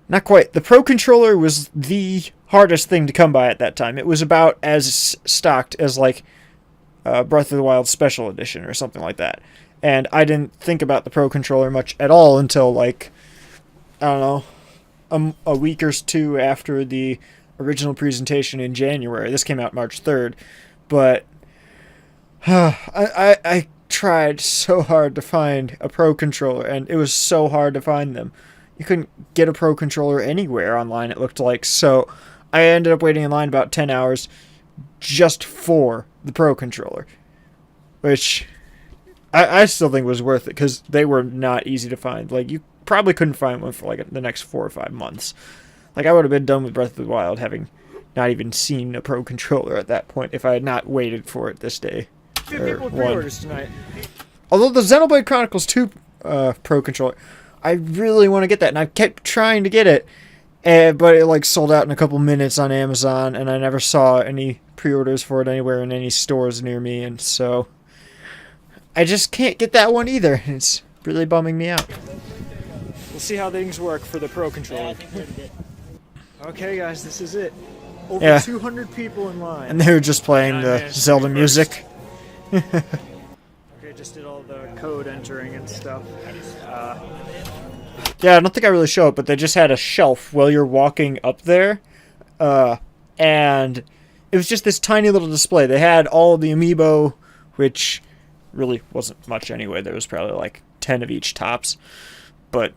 Speaker 2: Not quite. The Pro Controller was the hardest thing to come by at that time. It was about as stocked as like Breath of the Wild Special Edition or something like that. And I didn't think about the Pro Controller much at all until like, I don't know, a week or two after the original presentation in January. This came out March 3rd. But I tried so hard to find a Pro Controller, and it was so hard to find them. You couldn't get a Pro Controller anywhere online, it looked like. So I ended up waiting in line about 10 hours just for the Pro Controller, which I still think was worth it because they were not easy to find. Like, you probably couldn't find one for like the next 4 or 5 months. Like, I would have been done with Breath of the Wild having not even seen a Pro Controller at that point if I had not waited for it this day.
Speaker 3: Few people with pre-orders tonight.
Speaker 2: Although the Xenoblade Chronicles 2 Pro Controller, I really want to get that, and I kept trying to get it, but it like sold out in a couple minutes on Amazon, and I never saw any pre-orders for it anywhere in any stores near me, and so I just can't get that one either. It's really bumming me out.
Speaker 3: We'll see how things work for the Pro Controller. Okay, guys, this is it. Over
Speaker 2: Yeah.
Speaker 3: 200 people in line.
Speaker 2: And they were just playing
Speaker 3: And I
Speaker 2: the
Speaker 3: managed to
Speaker 2: Zelda
Speaker 3: be
Speaker 2: music.
Speaker 3: Okay, just did all the code entering and stuff.
Speaker 2: Yeah, I don't think I really show it, but they just had a shelf while you're walking up there. And it was just this tiny little display. They had all of the amiibo, which really wasn't much anyway. There was probably like 10 of each tops. But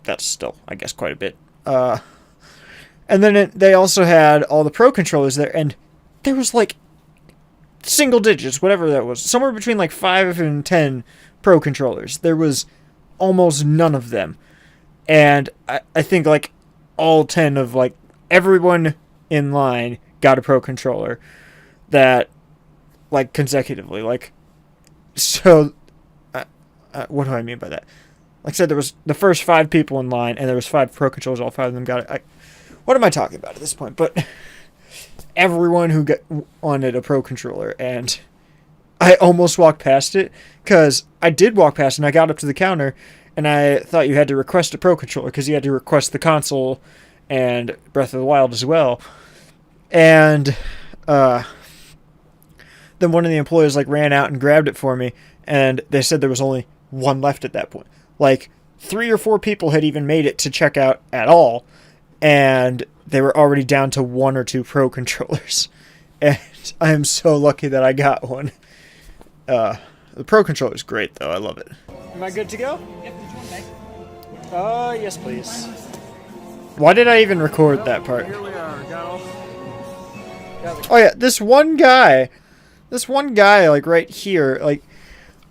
Speaker 2: that's still, I guess, quite a bit. And then they also had all the Pro Controllers there, and there was like single digits, whatever that was. Somewhere between like 5 and 10 Pro Controllers. There was almost none of them. And I think like all 10 of like everyone in line got a Pro Controller that like consecutively. Like, so what do I mean by that? Like I said, there was the first 5 people in line, and there was 5 Pro Controllers. All 5 of them got it. What am I talking about at this point? But everyone who wanted a Pro Controller, and I almost walked past it, because I did walk past, and I got up to the counter, and I thought you had to request a Pro Controller, because you had to request the console and Breath of the Wild as well. And then one of the employees like ran out and grabbed it for me, and they said there was only one left at that point. Like 3 or 4 people had even made it to checkout at all, and they were already down to 1 or 2 Pro Controllers. And I am so lucky that I got one. The Pro Controller is great, though. I love it.
Speaker 3: Am I good to go? Yes, please.
Speaker 2: Why did I even record that part?
Speaker 3: Here we are.
Speaker 2: Oh, yeah, this one guy, like, right here, like,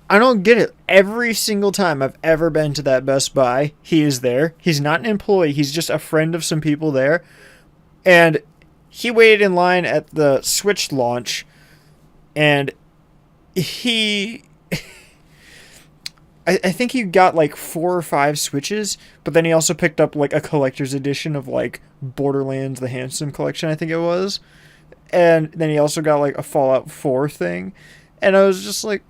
Speaker 2: I don't get it. Every single time I've ever been to that Best Buy, he is there. He's not an employee. He's just a friend of some people there. And he waited in line at the Switch launch, and he I think he got like 4 or 5 Switches, but then he also picked up like a collector's edition of like Borderlands the Handsome Collection, I think it was. And then he also got like a Fallout 4 thing. And I was just like,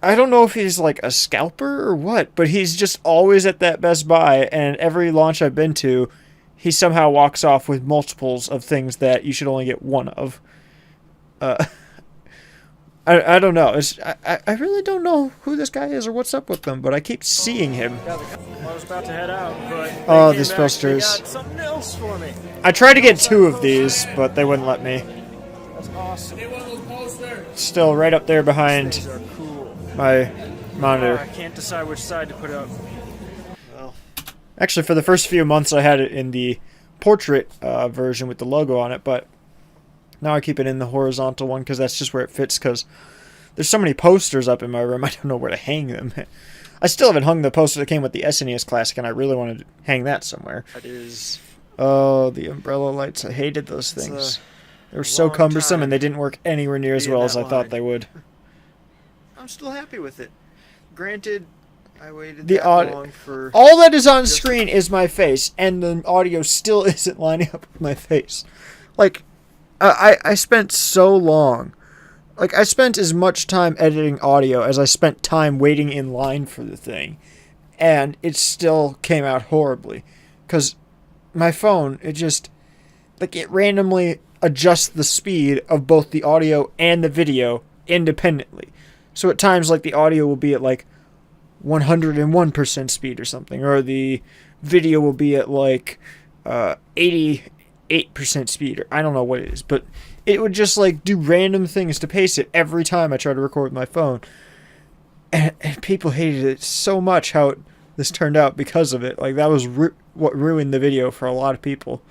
Speaker 2: I don't know if he's like a scalper or what, but he's just always at that Best Buy, and every launch I've been to, he somehow walks off with multiples of things that you should only get one of. I don't know. I really don't know who this guy is or what's up with them, but I keep seeing him.
Speaker 3: I was about to head out, but
Speaker 2: Oh,
Speaker 3: they
Speaker 2: these
Speaker 3: came back,
Speaker 2: posters.
Speaker 3: they got something else for me.
Speaker 2: I tried to get 2 of these, but they wouldn't let me.
Speaker 3: That's awesome.
Speaker 2: Still right up there behind
Speaker 3: These are cool.
Speaker 2: my monitor.
Speaker 3: I can't decide which side to put up.
Speaker 2: Actually, for the first few months, I had it in the portrait version with the logo on it, but now I keep it in the horizontal one because that's just where it fits, because there's so many posters up in my room, I don't know where to hang them. I still haven't hung the poster that came with the SNES Classic, and I really wanted to hang that somewhere.
Speaker 3: That is
Speaker 2: Oh, the umbrella lights. I hated those things. They were so
Speaker 3: long
Speaker 2: cumbersome,
Speaker 3: time
Speaker 2: and they didn't work anywhere near as
Speaker 3: being
Speaker 2: well
Speaker 3: that
Speaker 2: as I thought
Speaker 3: line.
Speaker 2: they would.
Speaker 1: I'm still happy with it. Granted, I waited
Speaker 2: The
Speaker 1: that
Speaker 2: audio-
Speaker 1: long for...
Speaker 2: All that is on screen is my face, and the audio still isn't lining up with my face. Like, I spent so long. Like, I spent as much time editing audio as I spent time waiting in line for the thing. And it still came out horribly. Because my phone, it just... Like, it randomly adjusts the speed of both the audio and the video independently. So at times, like, the audio will be at, like, 101% speed or something, or the video will be at like 88% speed, or I don't know what it is, but it would just like do random things to pace it every time I try to record with my phone, and people hated it so much how this turned out because of it. Like, that was what ruined the video for a lot of people.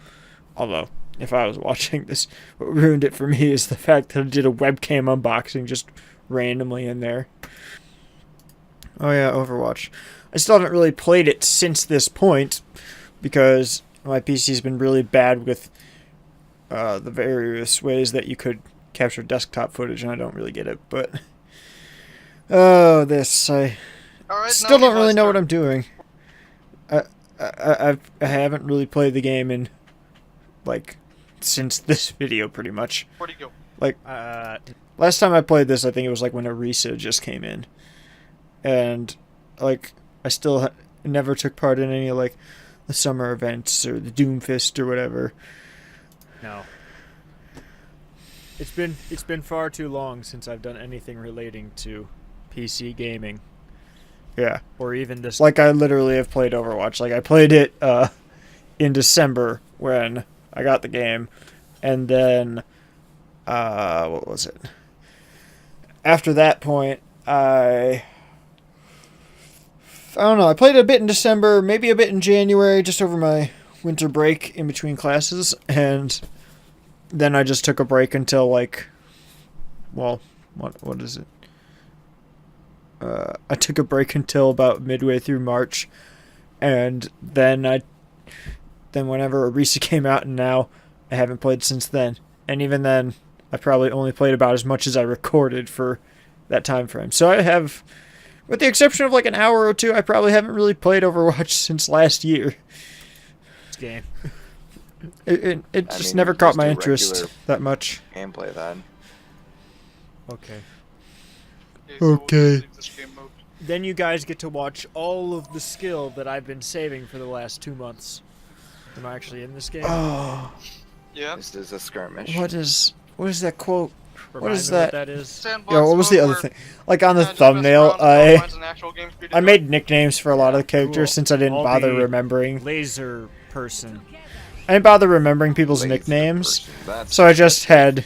Speaker 2: Although, if I was watching this, what ruined it for me is the fact that I did a webcam unboxing just randomly in there. Oh yeah, Overwatch. I still haven't really played it since this point, because my PC's been really bad with the various ways that you could capture desktop footage, and I don't really get it, but... Oh, this, I
Speaker 5: Alright,
Speaker 2: still don't really know what I'm doing. I haven't really played the game in, like, since this video, pretty much.
Speaker 5: Where'd he go?
Speaker 2: Like, last time I played this, I think it was like when Arisa just came in. And, like, I still never took part in any, like, the summer events or the Doomfist or whatever.
Speaker 3: No. It's been far too long since I've done anything relating to PC gaming,
Speaker 2: Yeah.
Speaker 3: or even this.
Speaker 2: Like, I literally have played Overwatch. Like, I played it in December when I got the game. And then, what was it? After that point, I don't know. I played a bit in December, maybe a bit in January, just over my winter break in between classes, and then I just took a break until, like, well, what is it? I took a break until about midway through March, and then whenever Arisa came out, and now I haven't played since then. And even then, I probably only played about as much as I recorded for that time frame. So I have, with the exception of like an hour or two, I probably haven't really played Overwatch since last year.
Speaker 3: game.
Speaker 2: It just
Speaker 6: mean,
Speaker 2: never
Speaker 6: you
Speaker 2: caught
Speaker 6: just
Speaker 2: my
Speaker 6: do
Speaker 2: interest
Speaker 6: regular
Speaker 2: that much.
Speaker 6: Gameplay then.
Speaker 3: Okay.
Speaker 5: Okay, so we'll
Speaker 2: Okay.
Speaker 5: leave this game mode.
Speaker 3: Then you guys get to watch all of the skill that I've been saving for the last 2 months. Am I actually in this game?
Speaker 2: Oh,
Speaker 5: Yeah.
Speaker 6: This is a skirmish.
Speaker 2: what is that quote?
Speaker 3: Remind
Speaker 2: is
Speaker 3: me
Speaker 2: that?
Speaker 3: What that is?
Speaker 5: Sandbox
Speaker 2: Yo, what was the
Speaker 5: mode
Speaker 2: other
Speaker 5: where,
Speaker 2: thing? Like on the
Speaker 5: just mess
Speaker 2: thumbnail,
Speaker 5: around, finds an actual game for you to
Speaker 2: I
Speaker 5: do.
Speaker 2: made nicknames for a lot of the characters
Speaker 3: Cool.
Speaker 2: since I didn't
Speaker 3: I'll
Speaker 2: bother
Speaker 3: be
Speaker 2: remembering.
Speaker 3: Laser person.
Speaker 2: I didn't bother remembering people's
Speaker 6: Laser
Speaker 2: nicknames,
Speaker 6: person. That's
Speaker 2: so I just had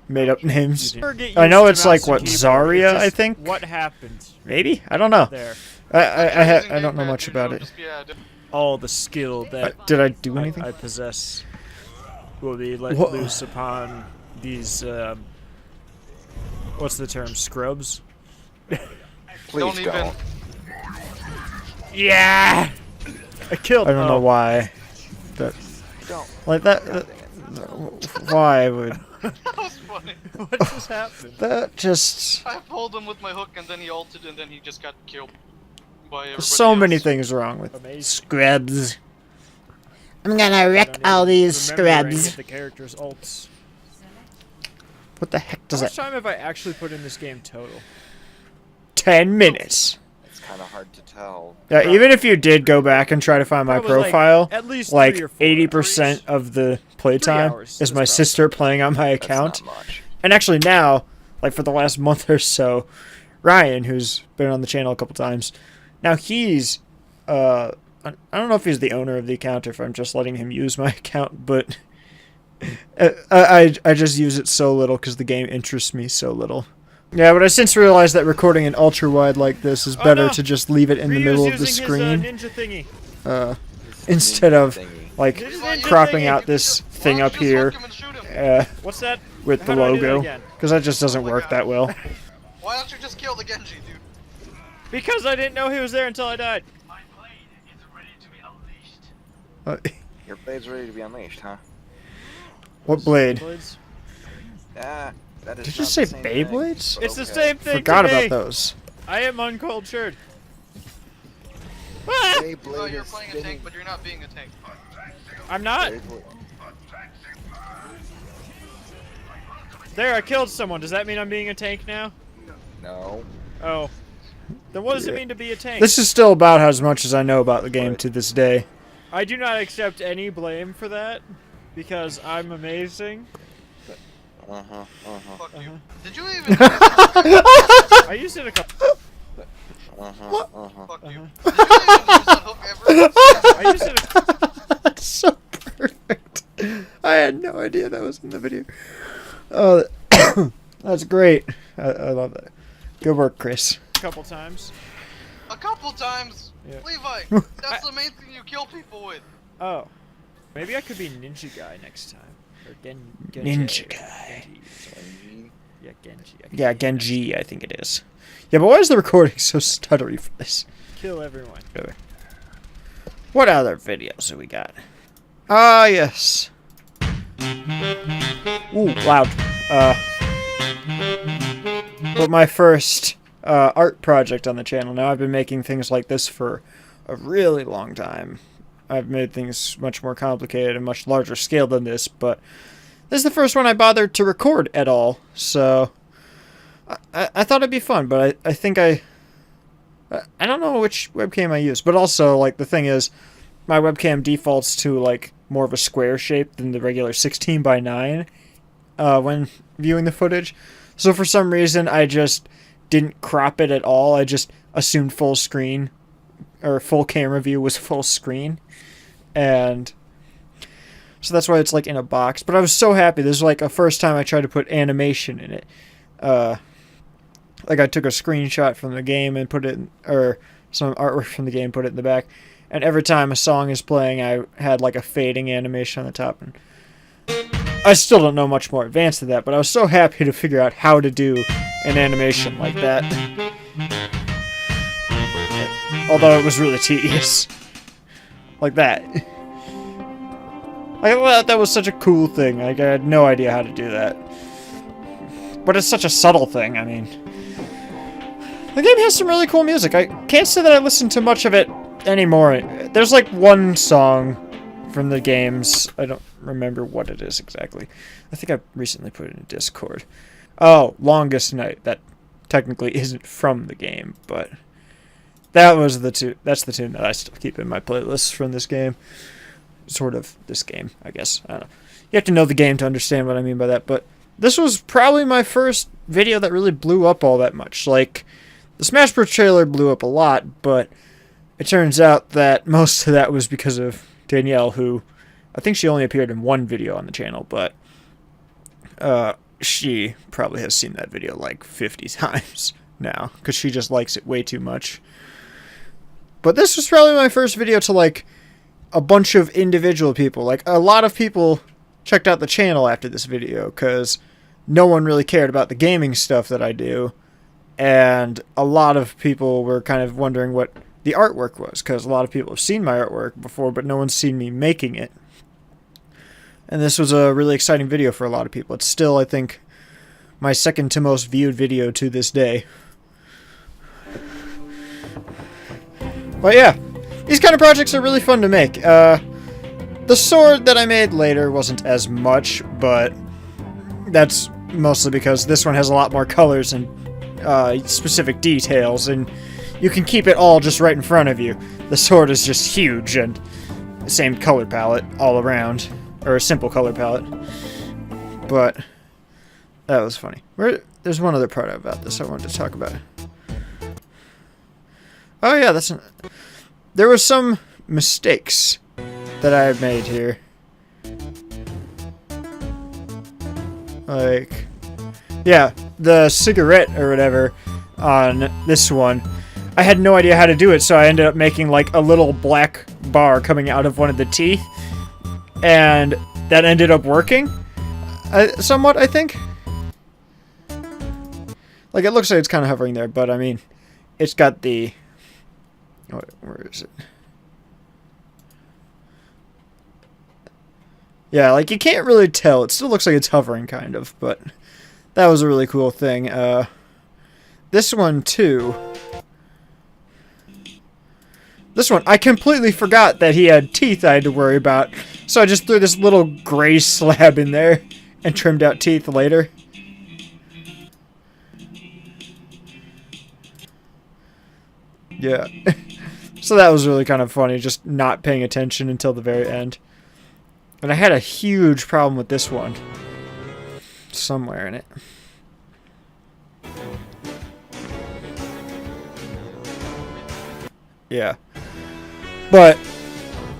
Speaker 2: made up names. I know it's like, what, Zarya, I think?
Speaker 3: What happened
Speaker 2: Maybe? I don't know.
Speaker 3: there?
Speaker 2: I don't know much about it.
Speaker 3: All the skill that
Speaker 2: Did I do anything?
Speaker 3: I possess will be let
Speaker 2: What?
Speaker 3: loose upon these, what's the term, scrubs?
Speaker 6: Please
Speaker 5: Don't even.
Speaker 3: Yeah! I killed
Speaker 2: I don't know why. That,
Speaker 6: Don't.
Speaker 2: like that. Why would?
Speaker 5: That was funny.
Speaker 3: What just happened?
Speaker 1: That just...
Speaker 5: I pulled him with my hook, and then he ulted, and then he just got killed by everybody
Speaker 1: There's so many
Speaker 5: else.
Speaker 1: things wrong with
Speaker 3: Amazing.
Speaker 1: Scrubs. I'm gonna wreck
Speaker 3: I
Speaker 1: all
Speaker 3: don't
Speaker 1: these
Speaker 3: even remember any
Speaker 1: scrubs.
Speaker 3: of the characters' ults.
Speaker 1: What the heck
Speaker 3: How
Speaker 1: does
Speaker 3: much
Speaker 1: that...
Speaker 3: time have I actually put in this game total?
Speaker 1: 10 minutes.
Speaker 6: It's kind of hard to tell.
Speaker 1: Yeah, even if you did go back and try to find my
Speaker 3: Probably, like,
Speaker 1: profile,
Speaker 3: at least
Speaker 1: like
Speaker 3: 3 or 4
Speaker 1: 80%
Speaker 3: hours.
Speaker 1: of the playtime
Speaker 3: hours,
Speaker 1: is
Speaker 3: that's
Speaker 1: my
Speaker 3: probably-
Speaker 1: sister playing on my
Speaker 6: That's
Speaker 1: account.
Speaker 6: not much.
Speaker 1: And actually now, like for the last month or so, Ryan, who's been on the channel a couple times, now he's, I don't know if he's the owner of the account or if I'm just letting him use my account, but I just use it so little because the game interests me so little. Yeah, but I since realized that recording an ultra wide like this is better
Speaker 3: no.
Speaker 1: to just leave it in the
Speaker 3: Ryu's
Speaker 1: middle of the
Speaker 3: using
Speaker 1: screen
Speaker 3: His, ninja thingy.
Speaker 1: instead of
Speaker 6: Thingy.
Speaker 1: like
Speaker 3: This is ninja
Speaker 1: cropping
Speaker 3: thingy.
Speaker 1: out this
Speaker 5: Why
Speaker 1: thing
Speaker 5: don't
Speaker 1: up
Speaker 5: you just
Speaker 1: here
Speaker 5: hook him and shoot him?
Speaker 3: What's that?
Speaker 1: with the
Speaker 3: How do I do that
Speaker 1: logo
Speaker 3: again?
Speaker 1: because that just doesn't
Speaker 5: Oh my
Speaker 1: work
Speaker 5: God.
Speaker 1: that well.
Speaker 5: Why don't you just kill the Genji, dude?
Speaker 3: Because I didn't know he was there until I died.
Speaker 6: Your blade's ready to be unleashed, huh?
Speaker 1: What blade?
Speaker 3: Blades.
Speaker 6: Yeah. That is
Speaker 1: Did you
Speaker 6: not
Speaker 1: say
Speaker 6: the same thing,
Speaker 1: Beyblades?
Speaker 6: but
Speaker 3: It's the
Speaker 6: okay.
Speaker 3: same thing.
Speaker 1: Forgot
Speaker 3: to
Speaker 1: about
Speaker 3: me.
Speaker 1: those.
Speaker 3: I am uncultured. Ah!
Speaker 5: Oh,
Speaker 6: Beyblade
Speaker 5: you're
Speaker 6: is
Speaker 5: playing a
Speaker 6: spinning.
Speaker 5: tank, but you're not being a tank.
Speaker 3: I'm not.
Speaker 6: Beyblade-
Speaker 3: There, I killed someone. Does that mean I'm being a tank now?
Speaker 6: No.
Speaker 3: Oh. Then what does it mean to be a tank?
Speaker 1: This is still about as much as I know about the game to this day.
Speaker 3: I do not accept any blame for that because I'm amazing.
Speaker 6: Uh-huh. Uh-huh.
Speaker 5: Fuck you.
Speaker 3: Uh-huh.
Speaker 5: Did you even?
Speaker 3: I used it a couple.
Speaker 6: Uh-huh. Uh-huh.
Speaker 5: Fuck you.
Speaker 3: Uh-huh.
Speaker 5: Did you even use that hook ever?
Speaker 3: I used it.
Speaker 1: That's so perfect. I had no idea that was in the video. Oh, that's great. I love that. Good work, Chris.
Speaker 3: Couple times.
Speaker 5: A couple times.
Speaker 3: Yeah.
Speaker 5: Levi, that's the main thing you kill people with.
Speaker 3: Oh. Maybe I could be Ninja Guy next time. Or Genji.
Speaker 1: Ninja Guy.
Speaker 3: Genji. Yeah, Genji. I could
Speaker 1: Yeah,
Speaker 3: be
Speaker 1: Genji, I think it is. Yeah, but why is the recording so stuttery for this?
Speaker 3: Kill everyone.
Speaker 1: What other videos have we got? Ah, yes. Ooh, loud. But my first art project on the channel. Now, I've been making things like this for a really long time. I've made things much more complicated and much larger scale than this, but this is the first one I bothered to record at all, so I thought it'd be fun, but I think I don't know which webcam I use, but also, like, the thing is, my webcam defaults to, like, more of a square shape than the regular 16:9 when viewing the footage. So for some reason, I just didn't crop it at all. I just assumed full screen, or full camera view was full screen. And so that's why it's, like, in a box. But I was so happy. This is, like, a first time I tried to put animation in it. Like, I took a screenshot from the game and put it in, or some artwork from the game, put it in the back. And every time a song is playing, I had, like, a fading animation on the top. And I still don't know much more advanced than that, but I was so happy to figure out how to do an animation like that. Although it was really tedious. Like that. I thought that was such a cool thing. Like, I had no idea how to do that. But it's such a subtle thing, I mean. The game has some really cool music. I can't say that I listen to much of it anymore. There's like one song from the games. I don't remember what it is exactly. I think I recently put it in Discord. Oh, Longest Night. That technically isn't from the game, but that was the tune. That's the tune that I still keep in my playlists from this game. Sort of this game, I guess. I don't know. You have to know the game to understand what I mean by that, but this was probably my first video that really blew up all that much. Like, the Smash Bros. Trailer blew up a lot, but it turns out that most of that was because of Danielle, who I think she only appeared in one video on the channel, but she probably has seen that video like 50 times now, because she just likes it way too much. But this was probably my first video to, like, a bunch of individual people. Like, a lot of people checked out the channel after this video, because no one really cared about the gaming stuff that I do. And a lot of people were kind of wondering what the artwork was, because a lot of people have seen my artwork before, but no one's seen me making it. And this was a really exciting video for a lot of people. It's still, I think,
Speaker 2: my second to most viewed video to this day. But yeah, these kind of projects are really fun to make. The sword that I made later wasn't as much, but that's mostly because this one has a lot more colors and specific details, and you can keep it all just right in front of you. The sword is just huge and the same color palette all around, or a simple color palette. But that was funny. There's one other part about this I wanted to talk about. Oh yeah, there was some mistakes that I have made here. Like, yeah, the cigarette or whatever on this one, I had no idea how to do it, so I ended up making like a little black bar coming out of one of the teeth, and that ended up working somewhat, I think. Like, it looks like it's kind of hovering there, but I mean, it's got the... Where is it? Yeah, like, you can't really tell. It still looks like it's hovering, kind of, but that was a really cool thing. This one, too. This one, I completely forgot that he had teeth I had to worry about, so I just threw this little gray slab in there and trimmed out teeth later. Yeah. So that was really kind of funny, just not paying attention until the very end. And I had a huge problem with this one. Somewhere in it. Yeah. But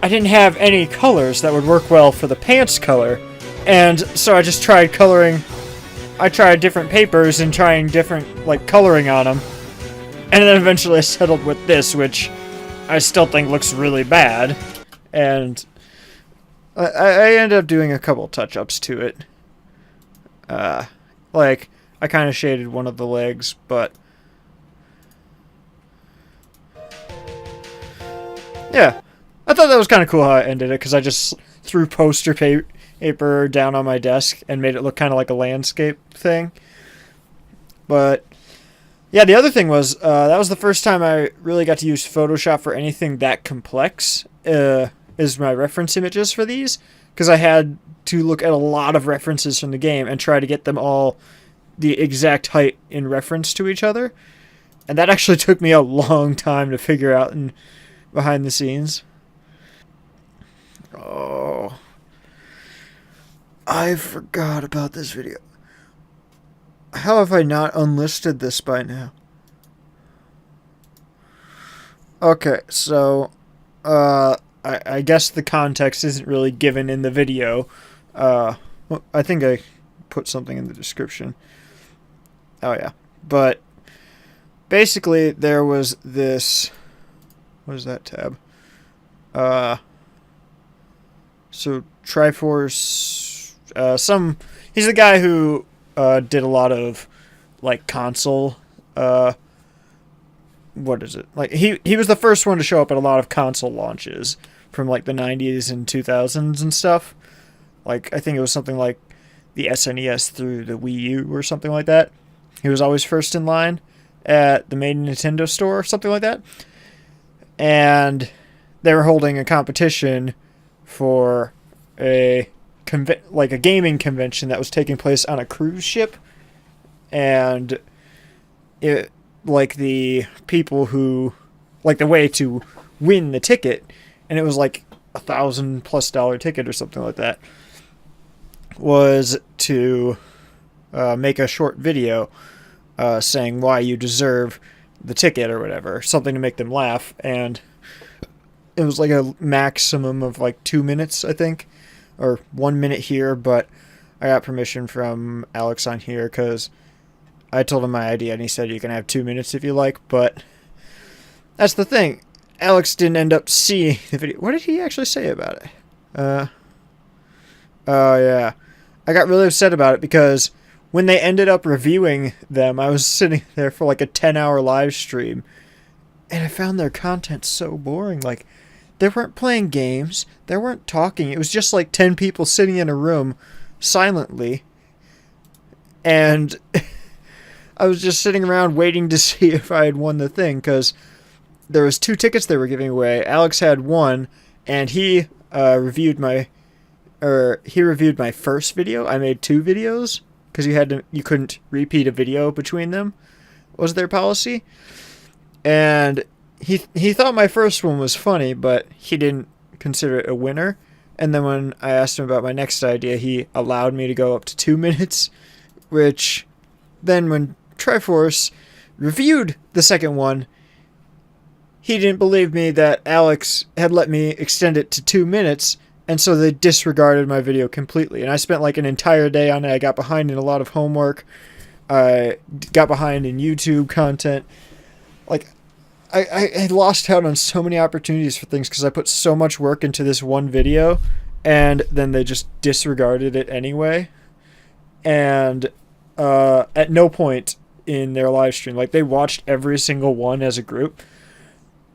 Speaker 2: I didn't have any colors that would work well for the pants color. And so I just tried coloring. I tried different papers and trying different, like, coloring on them. And then eventually I settled with this, which I still think looks really bad. And I ended up doing a couple touch-ups to it. Like, I kind of shaded one of the legs, but... yeah. I thought that was kind of cool how I ended it, because I just threw poster paper down on my desk and made it look kind of like a landscape thing. But... yeah, the other thing was, that was the first time I really got to use Photoshop for anything that complex, is my reference images for these, because I had to look at a lot of references from the game and try to get them all the exact height in reference to each other. And that actually took me a long time to figure out behind the scenes. Oh. I forgot about this video. How have I not unlisted this by now? Okay, so, I guess the context isn't really given in the video. Well, I think I put something in the description. Oh, yeah. But, basically, there was this... what is that tab? So, Triforce... he's the guy who... did a lot of, like, console, what is it? Like, he was the first one to show up at a lot of console launches from, like, the 90s and 2000s and stuff. Like, I think it was something like the SNES through the Wii U or something like that. He was always first in line at the main Nintendo store or something like that. And they were holding a competition for a gaming convention that was taking place on a cruise ship, and it, like, the people who, like, the way to win the ticket, and it was like $1,000+ ticket or something like that, was to make a short video saying why you deserve the ticket or whatever, something to make them laugh. And it was like a maximum of like 2 minutes, I think, or 1 minute here, but I got permission from Alex on here because I told him my idea and he said you can have 2 minutes if you like. But that's the thing, Alex didn't end up seeing the video. What did he actually say about it? Oh yeah, I got really upset about it because when they ended up reviewing them, I was sitting there for like a 10-hour live stream, and I found their content so boring. Like, they weren't playing games, they weren't talking. It was just like 10 people sitting in a room silently, And I was just sitting around waiting to see if I had won the thing, because there was 2 tickets they were giving away. Alex had one, and he reviewed my first video. I made 2 videos because you couldn't repeat a video between them, was their policy. And he thought my first one was funny, but he didn't consider it a winner. And then when I asked him about my next idea, he allowed me to go up to 2 minutes, which then when Triforce reviewed the second one, he didn't believe me that Alex had let me extend it to 2 minutes, and so they disregarded my video completely. And I spent like an entire day on it. I got behind in a lot of homework. I got behind in YouTube content. Like, I lost out on so many opportunities for things because I put so much work into this one video, and then they just disregarded it anyway. And at no point in their live stream, like, they watched every single one as a group.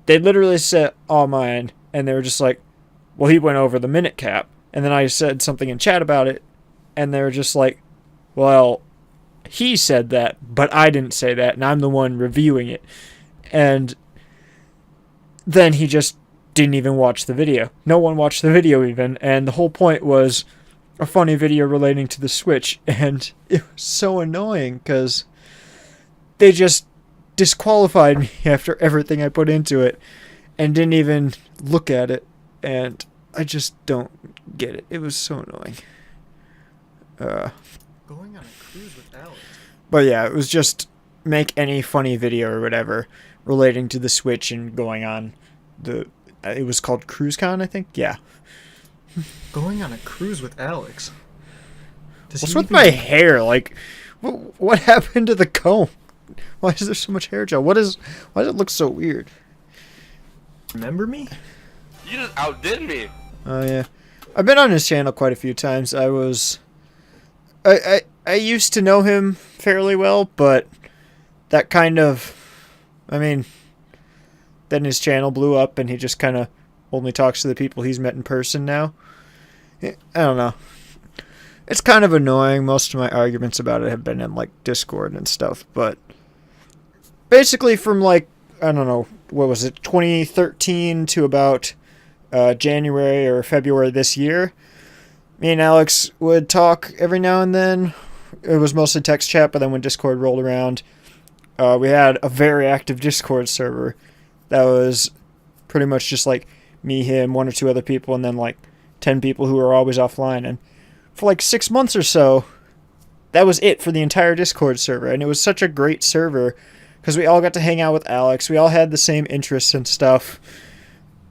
Speaker 2: They literally said, all mine, and they were just like, well, he went over the minute cap. And then I said something in chat about it, and they were just like, well, he said that, but I didn't say that, and I'm the one reviewing it. And then he just didn't even watch the video. No one watched the video even, and the whole point was a funny video relating to the Switch, and it was so annoying because they just disqualified me after everything I put into it and didn't even look at it, and I just don't get it. It was so annoying.
Speaker 3: Going on a cruise with Alex.
Speaker 2: But yeah, it was just make any funny video or whatever relating to the Switch and going on it was called CruiseCon, I think? Yeah.
Speaker 3: Going on a cruise with Alex.
Speaker 2: What's with my hair? Like, what happened to the comb? Why is there so much hair gel? Why does it look so weird?
Speaker 3: Remember me?
Speaker 6: You just outdid me.
Speaker 2: Oh yeah, I've been on his channel quite a few times. I used to know him fairly well, but that kind of, I mean, then his channel blew up and he just kind of only talks to the people he's met in person now. I don't know. It's kind of annoying. Most of my arguments about it have been in, like, Discord and stuff, but basically from, like, I don't know, what was it, 2013 to about January or February this year, me and Alex would talk every now and then. It was mostly text chat, but then when Discord rolled around, we had a very active Discord server that was pretty much just like me, him, 1 or 2 other people, and then like 10 people who were always offline. And for like 6 months or so, that was it for the entire Discord server. And it was such a great server because we all got to hang out with Alex. We all had the same interests and stuff.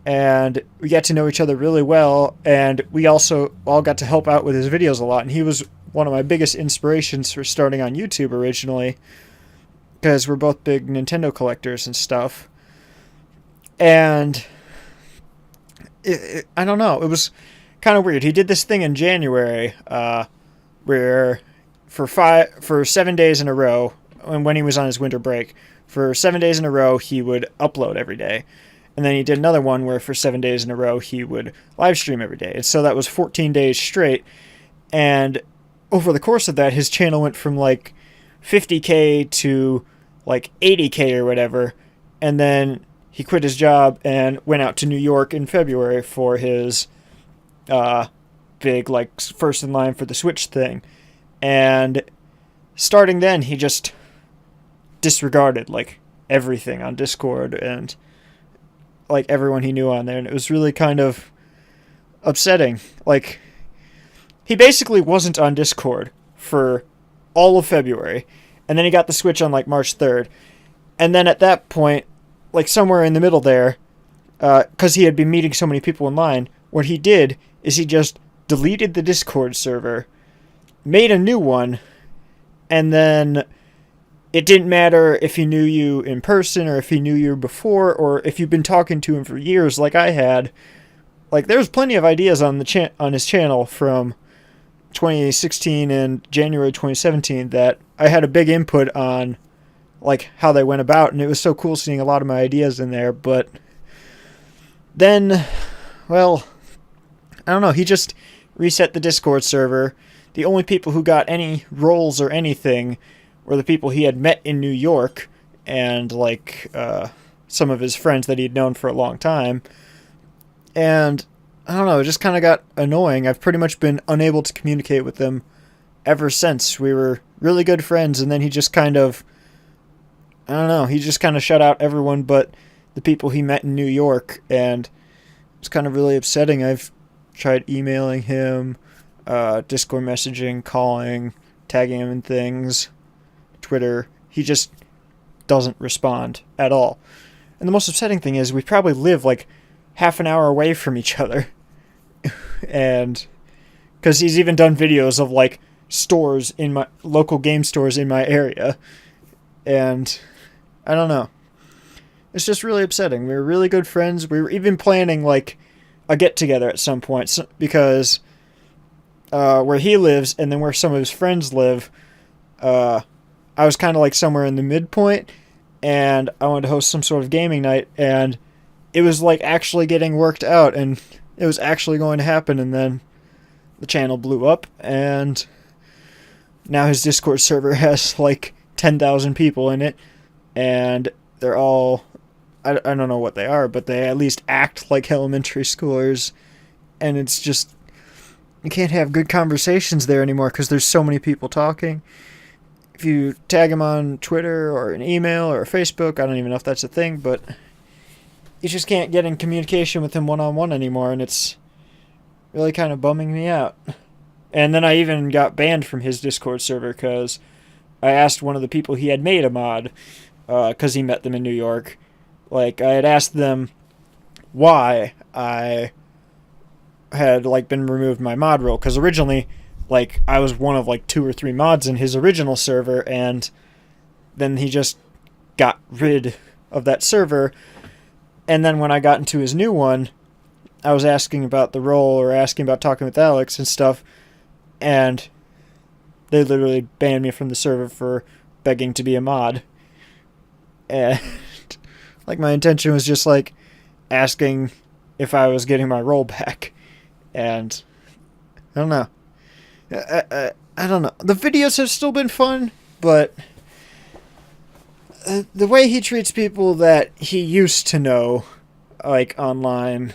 Speaker 2: And we got to know each other really well. And we also all got to help out with his videos a lot. And he was one of my biggest inspirations for starting on YouTube originally, because we're both big Nintendo collectors and stuff. And I don't know, it was kind of weird. He did this thing in January where for 7 days in a row, and when he was on his winter break, for 7 days in a row he would upload every day. And then he did another one where for 7 days in a row he would live stream every day. And so that was 14 days straight. And over the course of that, his channel went from like 50K to like 80K or whatever. And then he quit his job and went out to New York in February for his big, like, first in line for the Switch thing. And starting then, he just disregarded, like, everything on Discord and, like, everyone he knew on there. And it was really kind of upsetting. Like, he basically wasn't on Discord for all of February. And then he got the Switch on, like, March 3rd. And then at that point, like somewhere in the middle there, because he had been meeting so many people online, what he did is he just deleted the Discord server, made a new one, and then it didn't matter if he knew you in person or if he knew you before or if you've been talking to him for years like I had. Like, there's plenty of ideas on on his channel from 2016 and January 2017 that I had a big input on, like, how they went about, and it was so cool seeing a lot of my ideas in there. But then, well, I don't know, he just reset the Discord server. the only people who got any roles or anything were the people he had met in New York and, like, some of his friends that he'd known for a long time. And, I don't know, it just kind of got annoying. I've pretty much been unable to communicate with them ever since. We were really good friends, and then he just kind of, I don't know, he just kind of shut out everyone but the people he met in New York, and it's kind of really upsetting. I've tried emailing him, Discord messaging, calling, tagging him in things, Twitter. He just doesn't respond at all. And the most upsetting thing is we probably live like half an hour away from each other. And because he's even done videos of like stores in my local game stores in my area. And I don't know. It's just really upsetting. We were really good friends. We were even planning like a get together at some point because where he lives and then where some of his friends live, I was kind of like somewhere in the midpoint, and I wanted to host some sort of gaming night, and it was like actually getting worked out, and it was actually going to happen, and then the channel blew up, and now his Discord server has like 10,000 people in it, and they're all, I don't know what they are, but they at least act like elementary schoolers, and it's just, you can't have good conversations there anymore because there's so many people talking. If you tag him on Twitter or an email or Facebook, I don't even know if that's a thing, but you just can't get in communication with him one-on-one anymore, and it's really kind of bumming me out. And then I even got banned from his Discord server because I asked one of the people he had made a mod, because he met them in New York. Like, I had asked them why I had, like, been removed my mod role, because originally, like, I was one of, like, 2 or 3 mods in his original server, and then he just got rid of that server, and then when I got into his new one, I was asking about the role, or asking about talking with Alex and stuff, and they literally banned me from the server for begging to be a mod. And, like, my intention was just, like, asking if I was getting my role back, and I don't know. I don't know. The videos have still been fun, but the way he treats people that he used to know, like, online,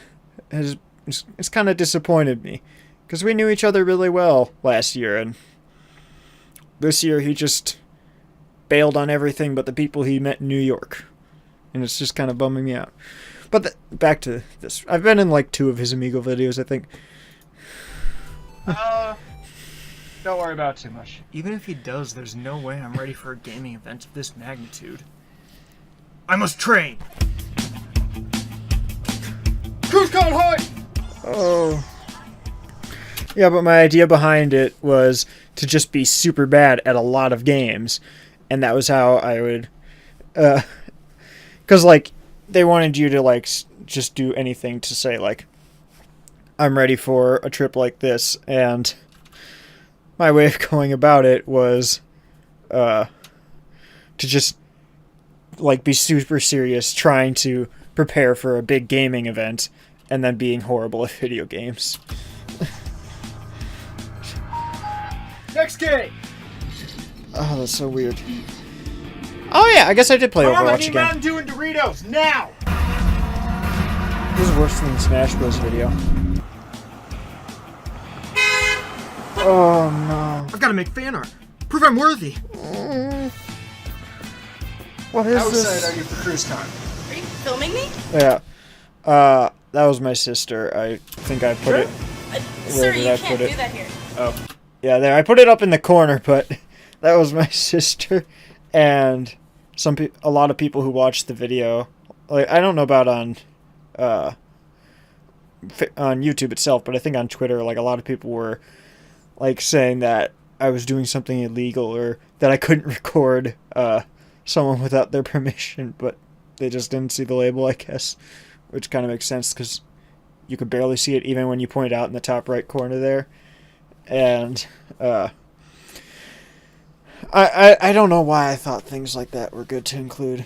Speaker 2: it's kind of disappointed me. Because we knew each other really well last year, and this year he just bailed on everything but the people he met in New York. And it's just kind of bumming me out. But back to this. I've been in, like, 2 of his Amigo videos, I think.
Speaker 3: Don't worry about it too much. Even if he does, there's no way I'm ready for a gaming event of this magnitude. I must train! Cruise Con High!
Speaker 2: Oh. Yeah, but my idea behind it was to just be super bad at a lot of games. And that was how I would... Because, like, they wanted you to, like, just do anything to say, like, I'm ready for a trip like this, and my way of going about it was to just, like, be super serious, trying to prepare for a big gaming event, and then being horrible at video games.
Speaker 3: Next game!
Speaker 2: Oh, that's so weird. Oh yeah, I guess I did play Overwatch again.
Speaker 3: Mountain Dew and Doritos, now!
Speaker 2: This is worse than the Smash Bros video. Oh no.
Speaker 3: I've got to make fan art. Prove I'm worthy.
Speaker 2: What is
Speaker 3: How
Speaker 2: this?
Speaker 3: excited are you for Cruise Con?
Speaker 9: Are you filming me?
Speaker 2: Yeah. That was my sister. I think I put it...
Speaker 9: Sir,
Speaker 2: did
Speaker 9: you
Speaker 2: I
Speaker 9: can't
Speaker 2: put it?
Speaker 9: do that here.
Speaker 3: Oh.
Speaker 2: Yeah, there. I put it up in the corner, but that was my sister. And a lot of people who watched the video... Like, I don't know about on YouTube itself, but I think on Twitter, like, a lot of people were... like, saying that I was doing something illegal, or that I couldn't record someone without their permission, but they just didn't see the label, I guess, which kind of makes sense, because you could barely see it even when you point out in the top right corner there, and I don't know why I thought things like that were good to include.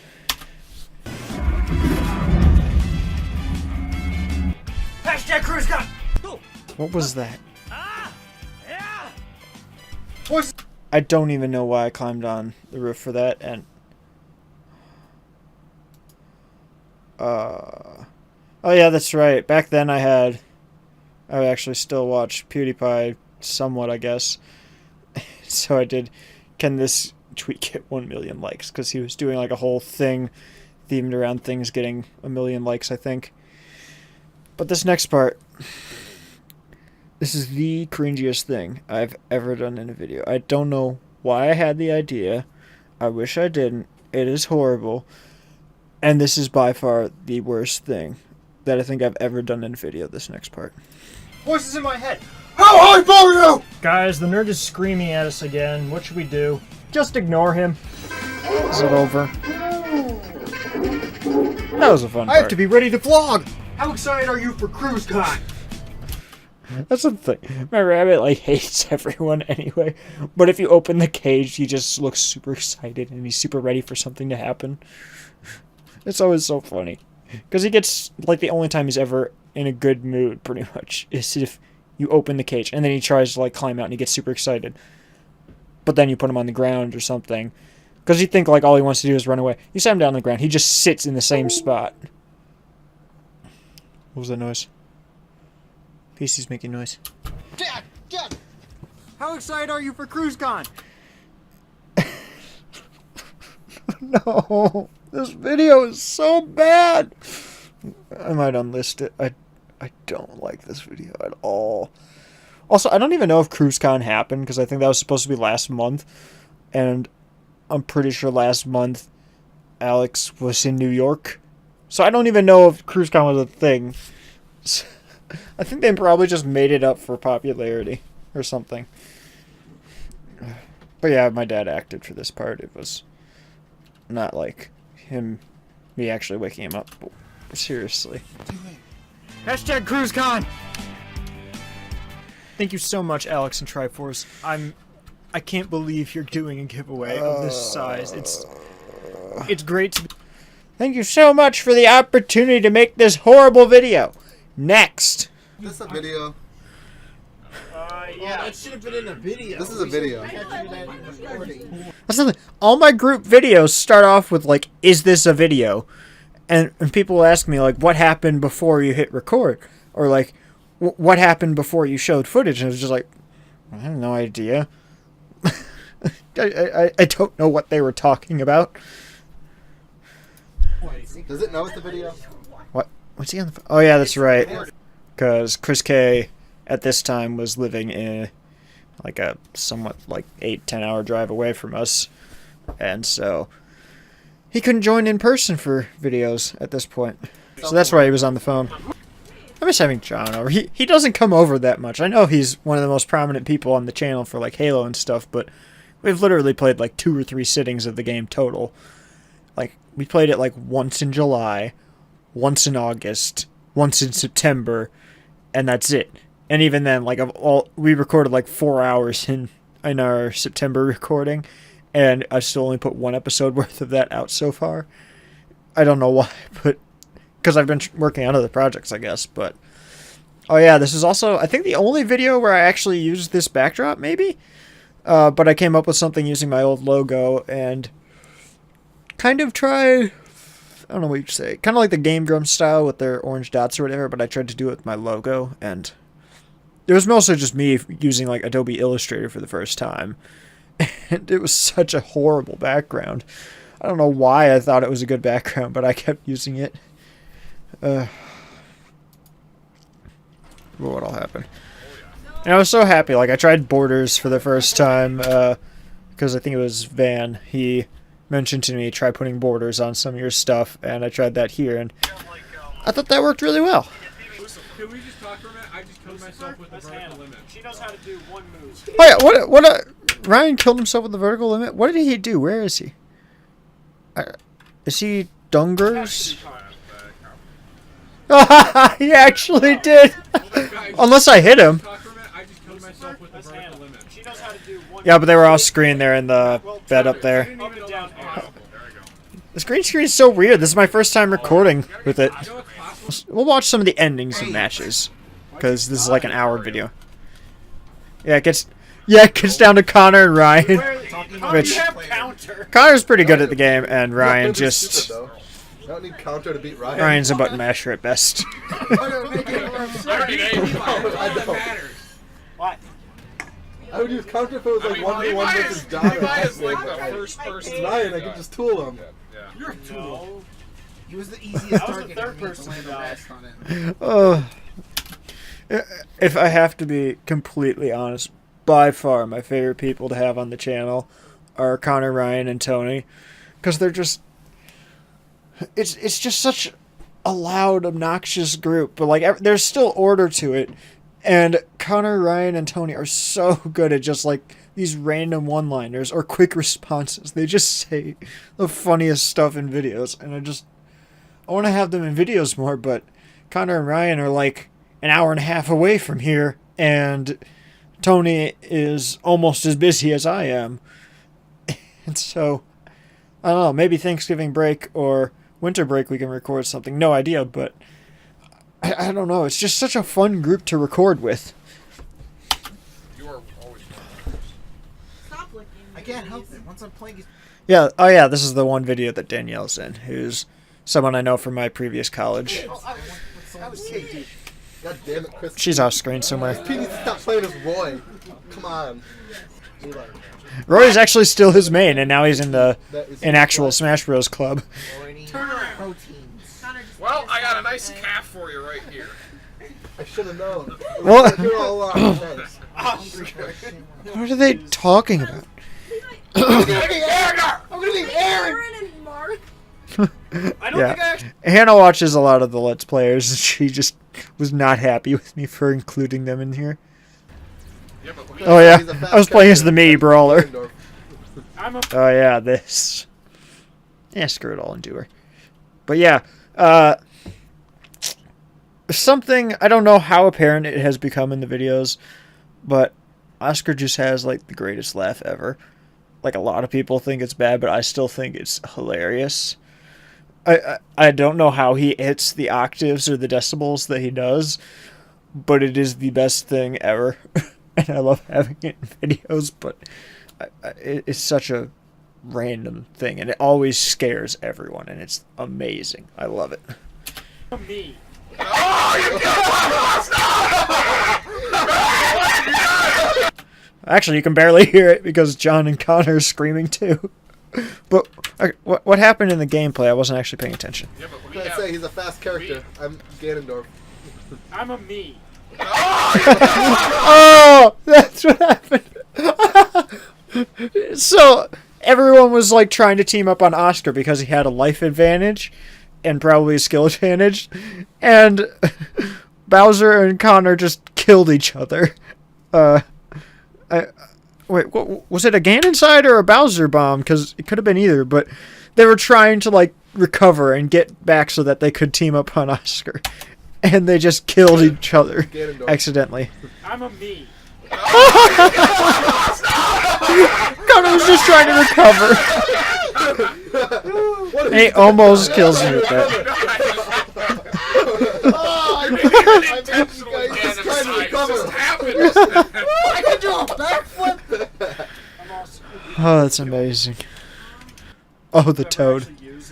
Speaker 3: Hashtag Cruise Con!
Speaker 2: What was that? I don't even know why I climbed on the roof for that, and... oh yeah, that's right. Back then I actually still watch PewDiePie somewhat, I guess. So I did, can this tweet get 1 million likes? Because he was doing like a whole thing themed around things getting 1 million likes, I think. But this next part, this is the cringiest thing I've ever done in a video. I don't know why I had the idea. I wish I didn't. It is horrible. And this is by far the worst thing that I think I've ever done in a video, this next part.
Speaker 1: Voices in my head.
Speaker 4: How high, Mario?
Speaker 3: Guys, the nerd is screaming at us again. What should we do? Just ignore him.
Speaker 2: Is it over? That was a fun part.
Speaker 1: I have to be ready to vlog. How excited are you for CruiseCon?
Speaker 2: That's the thing. My rabbit, like, hates everyone anyway. But if you open the cage, he just looks super excited and he's super ready for something to happen. It's always so funny. Because he gets, like, the only time he's ever in a good mood, pretty much, is if you open the cage. And then he tries to, like, climb out and he gets super excited. But then you put him on the ground or something. Because you think, like, all he wants to do is run away. You set him down on the ground. He just sits in the same spot. What was that noise? PC's making noise.
Speaker 1: Dad! How excited are you for CruiseCon?
Speaker 2: No, this video is so bad. I might unlist it. I don't like this video at all. Also, I don't even know if CruiseCon happened, because I think that was supposed to be last month. And I'm pretty sure last month Alex was in New York. So I don't even know if CruiseCon was a thing. I think they probably just made it up for popularity or something. But yeah, my dad acted for this part. It was not like me actually waking him up. But seriously.
Speaker 1: Hashtag CruiseCon! Thank you so much, Alex and Triforce. I can't believe you're doing a giveaway of this size. It's great to...
Speaker 2: Thank you so much for the opportunity to make this horrible video. Next.
Speaker 4: This is a video.
Speaker 1: Yeah, that should have been in a video.
Speaker 4: This is a video.
Speaker 2: That's something. All my group videos start off with, like, is this a video? And people ask me, like, what happened before you hit record? Or, like, what happened before you showed footage? And it was just like, I have no idea. I don't know what they were talking about.
Speaker 4: Does it know it's a video?
Speaker 2: What? What's he on the phone? Oh, yeah, that's right. Because Chris K at this time was living in like a somewhat like 8-10 hour drive away from us, and so he couldn't join in person for videos at this point, so that's why he was on the phone. I miss having John over. He doesn't come over that much. I know he's one of the most prominent people on the channel for like Halo and stuff, but we've literally played like 2 or 3 sittings of the game total. Like, we played it like once in July, once in August, once in September, and that's it. And even then, like, we recorded like 4 hours in our September recording, and I've still only put 1 episode worth of that out so far. I don't know why, but because I've been working on other projects, I guess. But oh yeah, this is also, I think, the only video where I actually used this backdrop, maybe. But I came up with something using my old logo and kind of tried, I don't know what you'd say, kind of like the Game Grumps style with their orange dots or whatever, but I tried to do it with my logo, and it was mostly just me using like Adobe Illustrator for the first time, and it was such a horrible background. I don't know why I thought it was a good background, but I kept using it. What'll happen? And I was so happy, like I tried borders for the first time, because I think it was Van, he mentioned to me, try putting borders on some of your stuff, and I tried that here, and I thought that worked really well.
Speaker 4: Can we just talk for a minute? I just killed myself with the vertical limit.
Speaker 3: She knows how to do one move.
Speaker 2: Oh yeah, Ryan killed himself with the vertical limit? What did he do? Where is he? Is he Dungers? He actually did! Unless I hit him. Yeah, but they were off screen there in the bed up there. This green screen is so weird. This is my first time recording with it. We'll watch some of the endings of matches, because this is like an hour video. Yeah, it Yeah, it gets down to Connor and Ryan.
Speaker 3: Which
Speaker 2: Which
Speaker 3: counter.
Speaker 2: Connor's pretty good at the game, and Ryan just
Speaker 4: I don't need counter to beat Ryan.
Speaker 2: Ryan's a button masher at best.
Speaker 3: What?
Speaker 4: I would use counter if it was like 1v1 versus John.
Speaker 5: Levi is like the first person.
Speaker 4: It's Ryan, I could just tool him.
Speaker 3: You're a tool.
Speaker 10: He was the easiest
Speaker 3: I was
Speaker 10: target.
Speaker 3: the third
Speaker 10: to
Speaker 3: person
Speaker 10: land
Speaker 3: to
Speaker 10: the
Speaker 3: die.
Speaker 10: rest on it.
Speaker 2: If I have to be completely honest, by far my favorite people to have on the channel are Connor, Ryan, and Tony, because they're just it's just such a loud, obnoxious group, but like there's still order to it, and Connor, Ryan, and Tony are so good at just like these random one-liners or quick responses. They just say the funniest stuff in videos, and I want to have them in videos more, but Connor and Ryan are like an hour and a half away from here, and Tony is almost as busy as I am. And so, I don't know, maybe Thanksgiving break or winter break we can record something. No idea, but I don't know. It's just such a fun group to record with.
Speaker 5: You are always
Speaker 9: Stop licking.
Speaker 10: I can't help it. Once I'm playing,
Speaker 2: Yeah, oh yeah, this is the one video that Danielle's in, who's someone I know from my previous college.
Speaker 10: I was kidding.
Speaker 4: God damn it, Chris.
Speaker 2: She's off screen somewhere.
Speaker 4: He needs to stop playing as Roy. Come on.
Speaker 2: Roy's actually still his main, and now he's in actual Smash Bros club.
Speaker 10: Proteins.
Speaker 5: Well, I got a nice calf for you right here.
Speaker 4: I should have known.
Speaker 2: What?
Speaker 4: You're all along. Thanks.
Speaker 2: What are they talking about?
Speaker 9: I'm gonna be Aaron and Mark.
Speaker 3: I don't think I actually.
Speaker 2: Hannah watches a lot of the Let's Players, and she just was not happy with me for including them in here.
Speaker 5: Yeah, but we
Speaker 2: Oh yeah,
Speaker 4: He's a fast
Speaker 2: I was playing as
Speaker 4: character.
Speaker 2: the Mii Brawler.
Speaker 3: I'm a.
Speaker 2: Oh yeah, this. Yeah, screw it all, endure. But yeah, something, I don't know how apparent it has become in the videos, but Oscar just has like the greatest laugh ever. Like a lot of people think it's bad, but I still think it's hilarious. I don't know how he hits the octaves or the decibels that he does, but it is the best thing ever. And I love having it in videos, but it's such a random thing, and it always scares everyone, and it's amazing. I love it.
Speaker 3: Me.
Speaker 2: Actually, you can barely hear it because John and Connor are screaming too. But what happened in the gameplay? I wasn't actually paying attention.
Speaker 5: Yeah, but we
Speaker 4: I
Speaker 5: have.
Speaker 4: say he's a fast character. I'm Ganondorf.
Speaker 3: I'm a me.
Speaker 2: Oh, that's what happened. So everyone was like trying to team up on Oscar because he had a life advantage and probably a skill advantage, and Bowser and Connor just killed each other. Wait, what, was it a Ganon side or a Bowser bomb? Because it could have been either, but they were trying to like recover and get back so that they could team up on Oscar, and they just killed each other
Speaker 4: Ganondorf.
Speaker 2: accidentally.
Speaker 3: I'm a me.
Speaker 2: Connor was just trying to recover. And he almost kills me with that.
Speaker 4: Oh, I made you guys just trying to recover. I can do a backflip.
Speaker 3: I'm also.
Speaker 2: Oh, that's amazing. Oh, the Toad.
Speaker 3: Of the Mii's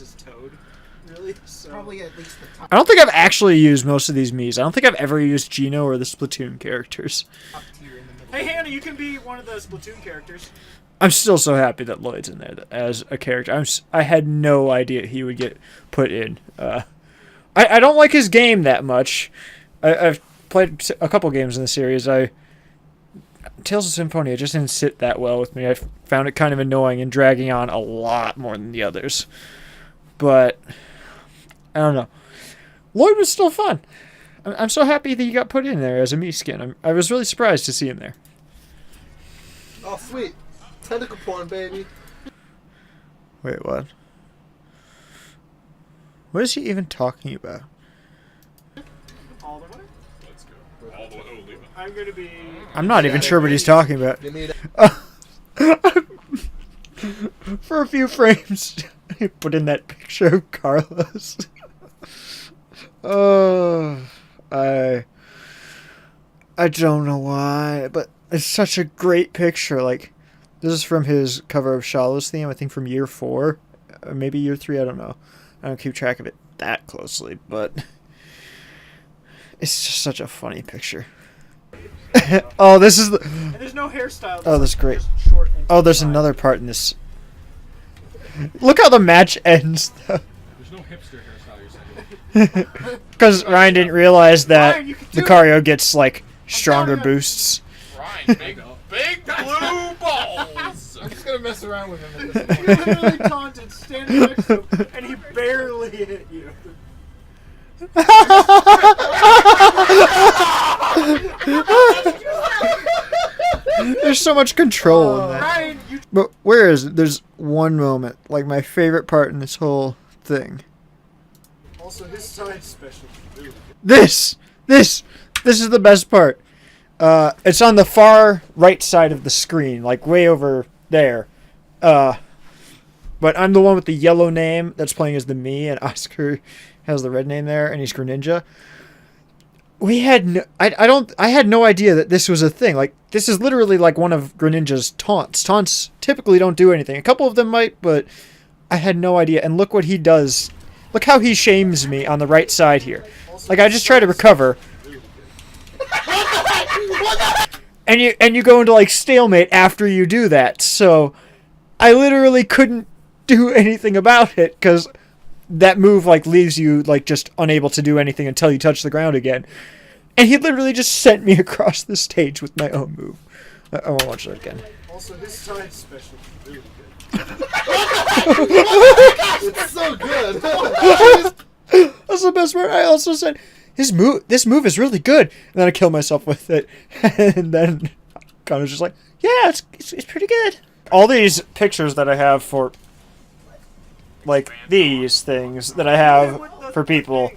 Speaker 3: is Toad. Really? So.
Speaker 10: Probably at least the top
Speaker 2: I don't think I've actually used most of these Mii's. I don't think I've ever used Geno or the Splatoon characters.
Speaker 10: tier in the middle.
Speaker 3: Hey Hannah, you can be one of the Splatoon characters.
Speaker 2: I'm still so happy that Lloyd's in there as a character. I had no idea he would get put in. I don't like his game that much. I've played a couple games in the series. Tales of Symphonia just didn't sit that well with me. I found it kind of annoying and dragging on a lot more than the others. But I don't know. Lloyd was still fun. I'm so happy that he got put in there as a Mii skin. I was really surprised to see him there.
Speaker 4: Oh, sweet. Tentacle porn, baby.
Speaker 2: Wait, what? What is he even talking about?
Speaker 3: All the way.
Speaker 5: Let's go. All the way. Oh, leave it.
Speaker 3: I'm gonna be.
Speaker 2: I'm not even sure what he's talking about.
Speaker 4: Give me that.
Speaker 2: For a few frames, he put in that picture of Carlos. Oh, I don't know why, but It's such a great picture. Like, this is from his cover of Shallow's theme, I think from year 4. Maybe year 3, I don't know. I don't keep track of it that closely, but it's just such a funny picture. Oh, this is the...
Speaker 3: And there's no hairstyle.
Speaker 2: Oh, that's great.
Speaker 3: Just short and
Speaker 2: Oh, there's
Speaker 3: fine.
Speaker 2: another part in this. Look how the match ends, though.
Speaker 11: There's no hipster hairstyle you're saying.
Speaker 2: Because Ryan didn't realize that
Speaker 3: Ryan, you can do
Speaker 2: Lucario gets, like, stronger
Speaker 3: telling you.
Speaker 2: boosts.
Speaker 6: Ryan, big blue balls.
Speaker 4: I'm just gonna mess around with him at this
Speaker 3: You
Speaker 4: point.
Speaker 3: literally taunted standing next to him, and he barely hit you.
Speaker 2: There's so much control in that.
Speaker 3: Ryan, you
Speaker 2: But where is it? There's one moment, like my favorite part in this whole thing.
Speaker 3: also his side special.
Speaker 2: This is the best part. It's on the far right side of the screen, like way over there. But I'm the one with the yellow name that's playing as the me, and Oscar has the red name there, and he's Greninja. We had no, I had no idea that this was a thing. Like, this is literally like one of Greninja's taunts. Taunts typically don't do anything. A couple of them might, but I had no idea. And look what he does. Look how he shames me on the right side here. Like, I just try to recover. And you go into like stalemate after you do that. So I literally couldn't do anything about it because that move like leaves you like just unable to do anything until you touch the ground again. And he literally just sent me across the stage with my own move. I won't watch that again.
Speaker 3: Also his side special. Really
Speaker 9: It's so good.
Speaker 2: That's the best part. I also said this move is really good, and then I kill myself with it, and then Connor's just like, yeah, it's pretty good. All these pictures that I have for like these things that I have for people,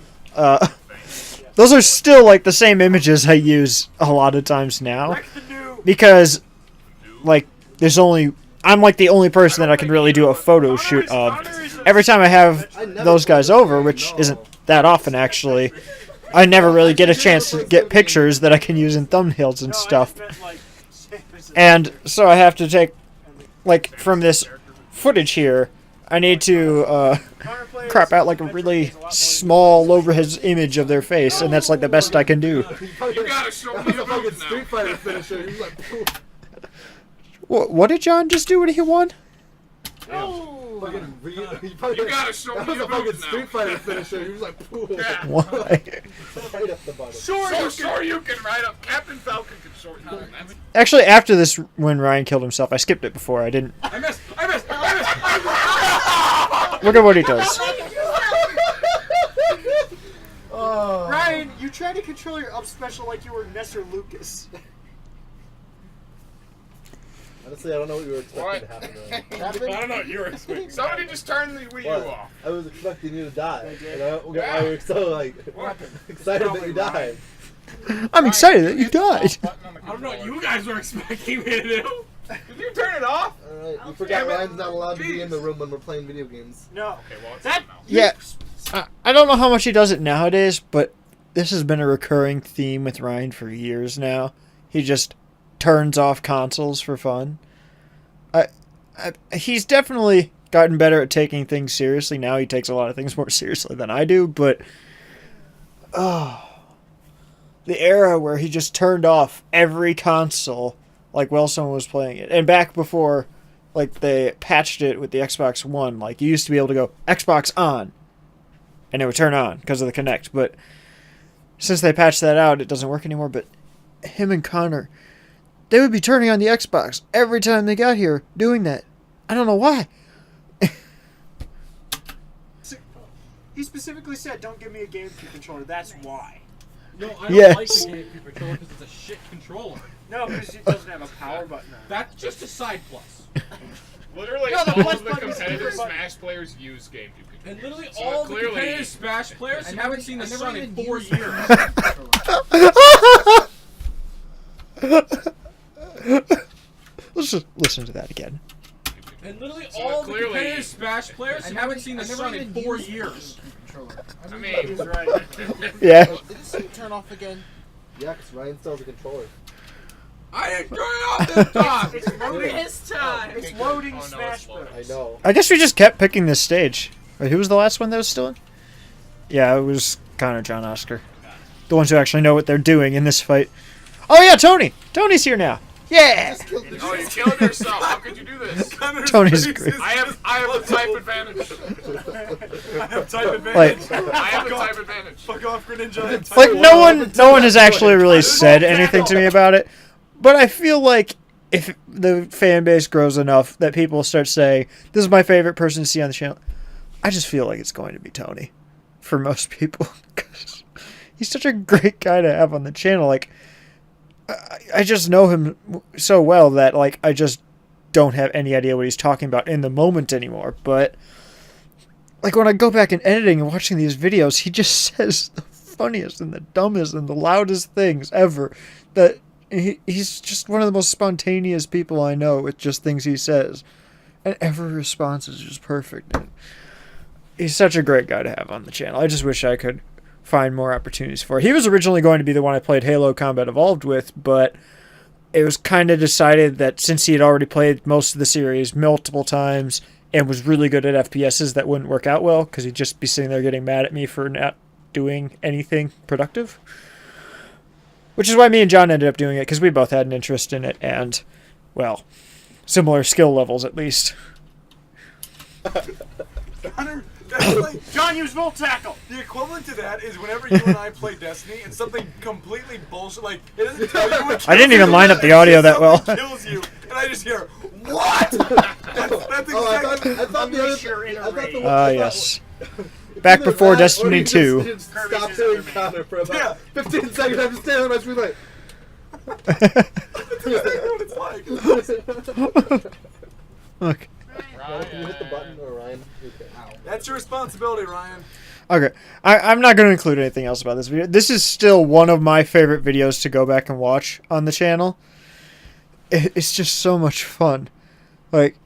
Speaker 2: those are still like the same images I use a lot of times now, because like I'm like the only person that I can really do a photo shoot of. Every time I have those guys over, which isn't that often actually, I never really get a chance to get pictures that I can use in thumbnails and stuff. And so I have to take, like, from this footage here, I need to crop out like a really small low-res image of their face, and that's like the best I can do.
Speaker 6: You gotta show me your moves now.
Speaker 9: Street Fighter finisher. He's like,
Speaker 2: What did John just do when he won?
Speaker 9: fucking
Speaker 6: You gotta show
Speaker 9: that
Speaker 6: me
Speaker 9: was
Speaker 6: your
Speaker 9: a fucking
Speaker 6: moves now.
Speaker 9: Street Fighter finisher. He was like, pooh.
Speaker 6: Yeah.
Speaker 2: Why?
Speaker 9: Right up the button.
Speaker 6: Sure you can ride up. Captain Falcon can shorten that.
Speaker 2: Actually, after this, when Ryan killed himself, I skipped it before. I didn't.
Speaker 6: I missed.
Speaker 2: Look at what he does.
Speaker 3: Ryan, you tried to control your up special like you were Ness or Lucas.
Speaker 9: Honestly, I don't know what you were expecting
Speaker 6: What?
Speaker 9: to happen. There.
Speaker 6: I don't know. You were expecting. Somebody just turned the Wii U
Speaker 9: What?
Speaker 6: off.
Speaker 9: I was expecting you to die. And I
Speaker 6: Yeah.
Speaker 9: was so like excited that you died.
Speaker 2: I'm excited that you died.
Speaker 6: I don't know what you guys were expecting me to do. Did you turn it off?
Speaker 9: Alright, you forgot Ryan's not allowed to be in the room when we're playing video games.
Speaker 3: No.
Speaker 6: Okay, well, it's
Speaker 3: That-
Speaker 6: on now.
Speaker 2: Yeah, I don't know how much he does it nowadays, but this has been a recurring theme with Ryan for years now. He just turns off consoles for fun. He's definitely gotten better at taking things seriously. Now he takes a lot of things more seriously than I do, but the era where he just turned off every console like while someone was playing it. And back before like they patched it with the Xbox One, like you used to be able to go Xbox on and it would turn on because of the Kinect, but since they patched that out, it doesn't work anymore. But him and Connor, they would be turning on the Xbox every time they got here doing that. I don't know why.
Speaker 3: He specifically said, "Don't give me a GameCube controller." That's why.
Speaker 11: No, I don't
Speaker 2: Yes.
Speaker 11: like the GameCube controller because it's a shit controller.
Speaker 3: No, because it doesn't have a power button on it.
Speaker 11: That's just a side plus.
Speaker 6: Literally,
Speaker 3: No, the
Speaker 6: all
Speaker 3: plus
Speaker 6: of the
Speaker 3: button is
Speaker 6: competitive
Speaker 3: different.
Speaker 6: Smash players use GameCube controllers.
Speaker 11: And literally
Speaker 6: So
Speaker 11: all the
Speaker 6: clearly-
Speaker 11: competitive Smash players
Speaker 10: I
Speaker 11: who
Speaker 10: never-
Speaker 11: haven't seen the
Speaker 10: I never
Speaker 11: sun in
Speaker 10: even
Speaker 11: 4
Speaker 10: used
Speaker 11: years.
Speaker 2: Let's just listen to that again.
Speaker 11: And literally
Speaker 6: So
Speaker 11: all the
Speaker 6: clearly-
Speaker 11: competitive Smash players
Speaker 10: I
Speaker 11: who
Speaker 10: never-
Speaker 11: haven't seen the
Speaker 10: I never
Speaker 11: sun in
Speaker 10: even
Speaker 11: 4
Speaker 10: used
Speaker 11: years.
Speaker 10: controller.
Speaker 6: I
Speaker 3: He's
Speaker 6: mean,
Speaker 3: right.
Speaker 2: Yeah.
Speaker 10: Did this thing turn off again?
Speaker 9: Yeah, because Ryan still has a controller.
Speaker 6: I didn't turn it off this time.
Speaker 3: It's loading.
Speaker 11: This time.
Speaker 3: It's loading
Speaker 5: Oh, no,
Speaker 3: Smash
Speaker 5: it's
Speaker 3: Bros.
Speaker 5: loading.
Speaker 9: I know.
Speaker 2: I guess we just kept picking this stage. Wait, who was the last one that was still in? Yeah, it was Connor, John, Oscar. The ones who actually know what they're doing in this fight. Oh yeah, Tony! Tony's here now! Yeah!
Speaker 6: Oh, you killed yourself. How could you do this?
Speaker 2: Tony's great.
Speaker 6: I have a type advantage.
Speaker 3: I have type advantage.
Speaker 2: Like,
Speaker 6: I have a type advantage.
Speaker 3: Fuck off, Greninja. I have type
Speaker 2: like no
Speaker 3: advantage.
Speaker 2: one has actually really said anything to me about it. But I feel like if the fan base grows enough that people start saying, this is my favorite person to see on the channel, I just feel like it's going to be Tony. For most people. 'Cause he's such a great guy to have on the channel. Like, I just know him so well that, like, I just don't have any idea what he's talking about in the moment anymore. But, like, when I go back and editing and watching these videos, he just says the funniest and the dumbest and the loudest things ever. That he's just one of the most spontaneous people I know with just things he says. And every response is just perfect. And he's such a great guy to have on the channel. I just wish I could find more opportunities for it. He was originally going to be the one I played Halo Combat Evolved with, but it was kind of decided that since he had already played most of the series multiple times and was really good at FPSs, that wouldn't work out well because he'd just be sitting there getting mad at me for not doing anything productive. Which is why me and John ended up doing it, because we both had an interest in it and, well, similar skill levels at least.
Speaker 3: John, use Volt Tackle.
Speaker 12: The equivalent to that is whenever you and I play Destiny and something completely bullshit, like, it doesn't tell you what
Speaker 2: I didn't even line up the audio that well.
Speaker 12: kills you, and I just hear, what? That's exactly...
Speaker 9: I thought the
Speaker 2: Yes. Back before Destiny 2.
Speaker 9: Stop doing Connor for about 15 seconds. I'm just standing on my screen like...
Speaker 12: That's exactly what it's like.
Speaker 2: Look.
Speaker 9: Ryan, can you hit the button or Ryan? Okay.
Speaker 12: That's your responsibility, Ryan.
Speaker 2: Okay, I'm not going to include anything else about this video. This is still one of my favorite videos to go back and watch on the channel. It's just so much fun. Like,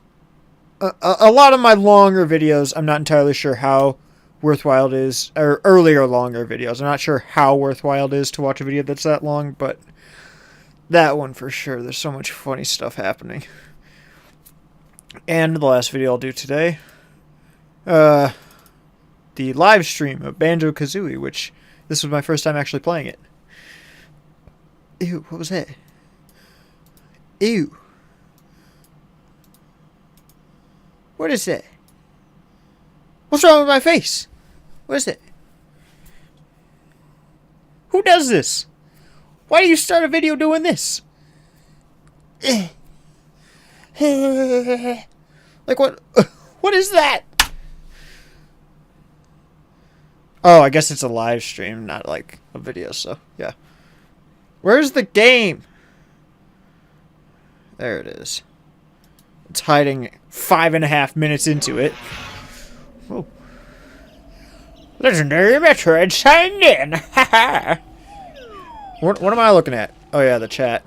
Speaker 2: a lot of my longer videos, I'm not entirely sure how worthwhile it is, or earlier longer videos, I'm not sure how worthwhile it is to watch a video that's that long, but that one for sure. There's so much funny stuff happening. And the last video I'll do today, the live stream of Banjo Kazooie, which this was my first time actually playing it. Ew, what was that? Ew. What is that? What's wrong with my face? What is it? Who does this? Why do you start a video doing this? Like what? What is that? Oh, I guess it's a live stream, not like a video, so yeah. Where's the game? There it is. It's hiding 5.5 minutes into it. Whoa. Legendary Metroid signed in! Haha! What am I looking at? Oh yeah, the chat.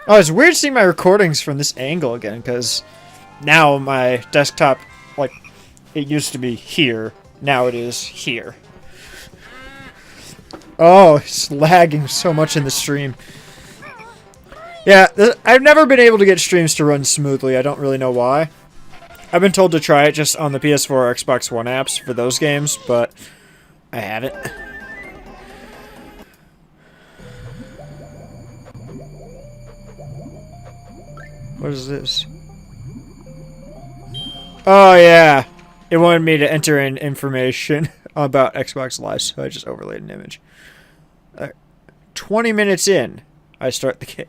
Speaker 2: Oh, it's weird seeing my recordings from this angle again, because now my desktop, like, it used to be here. Now it is here. Oh, it's lagging so much in the stream. Yeah, I've never been able to get streams to run smoothly. I don't really know why. I've been told to try it just on the PS4 or Xbox One apps for those games, but I haven't. What is this? Oh, yeah. It wanted me to enter in information about Xbox Live, so I just overlaid an image. 20 minutes in, I start the game.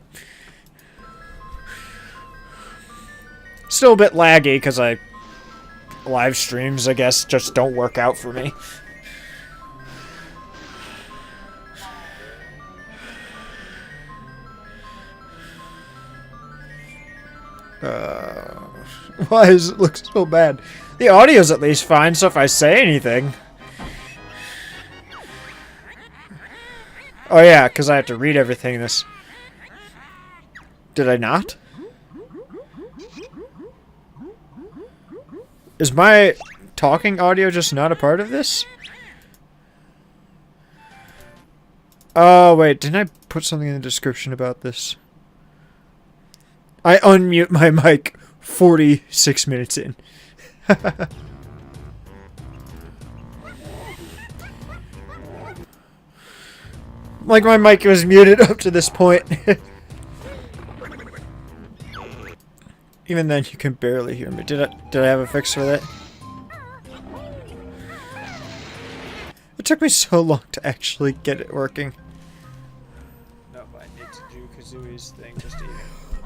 Speaker 2: Still a bit laggy, because live streams, I guess, just don't work out for me. Why does it look so bad? The audio's at least fine, so if I say anything... Oh yeah, because I have to read everything in this... Did I not? Is my talking audio just not a part of this? Oh, wait, didn't I put something in the description about this? I unmute my mic 46 minutes in. Like my mic was muted up to this point. Even then, you can barely hear me. Did I have a fix for that? It took me so long to actually get it working.
Speaker 3: No, but I need to do Kazooie's thing just to even.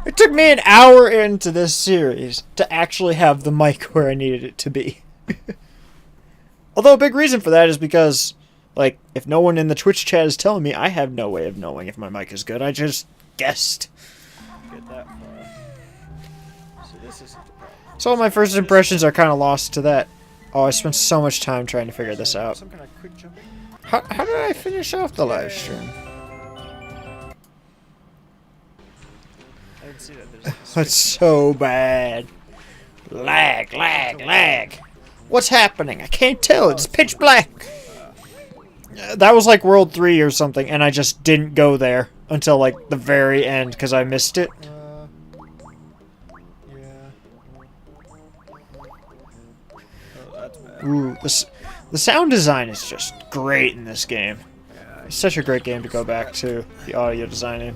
Speaker 2: It took me an hour into this series to actually have the mic where I needed it to be. Although a big reason for that is because, like, if no one in the Twitch chat is telling me, I have no way of knowing if my mic is good. I just guessed.
Speaker 3: Get that far. So this isn't the problem.
Speaker 2: So all my first impressions are kind of lost to that. Oh, I spent so much time trying to figure this out.
Speaker 3: Some kind of quick jumping.
Speaker 2: How did I finish off the live stream?
Speaker 3: I didn't see that. There's
Speaker 2: That's so bad. Lag, lag, lag. What's happening? I can't tell. It's pitch black. That was like World 3 or something, and I just didn't go there until like the very end because I missed it.
Speaker 3: yeah. Oh, that's bad.
Speaker 2: Ooh, the sound design is just great in this game. It's such a great game to go back to the audio design in.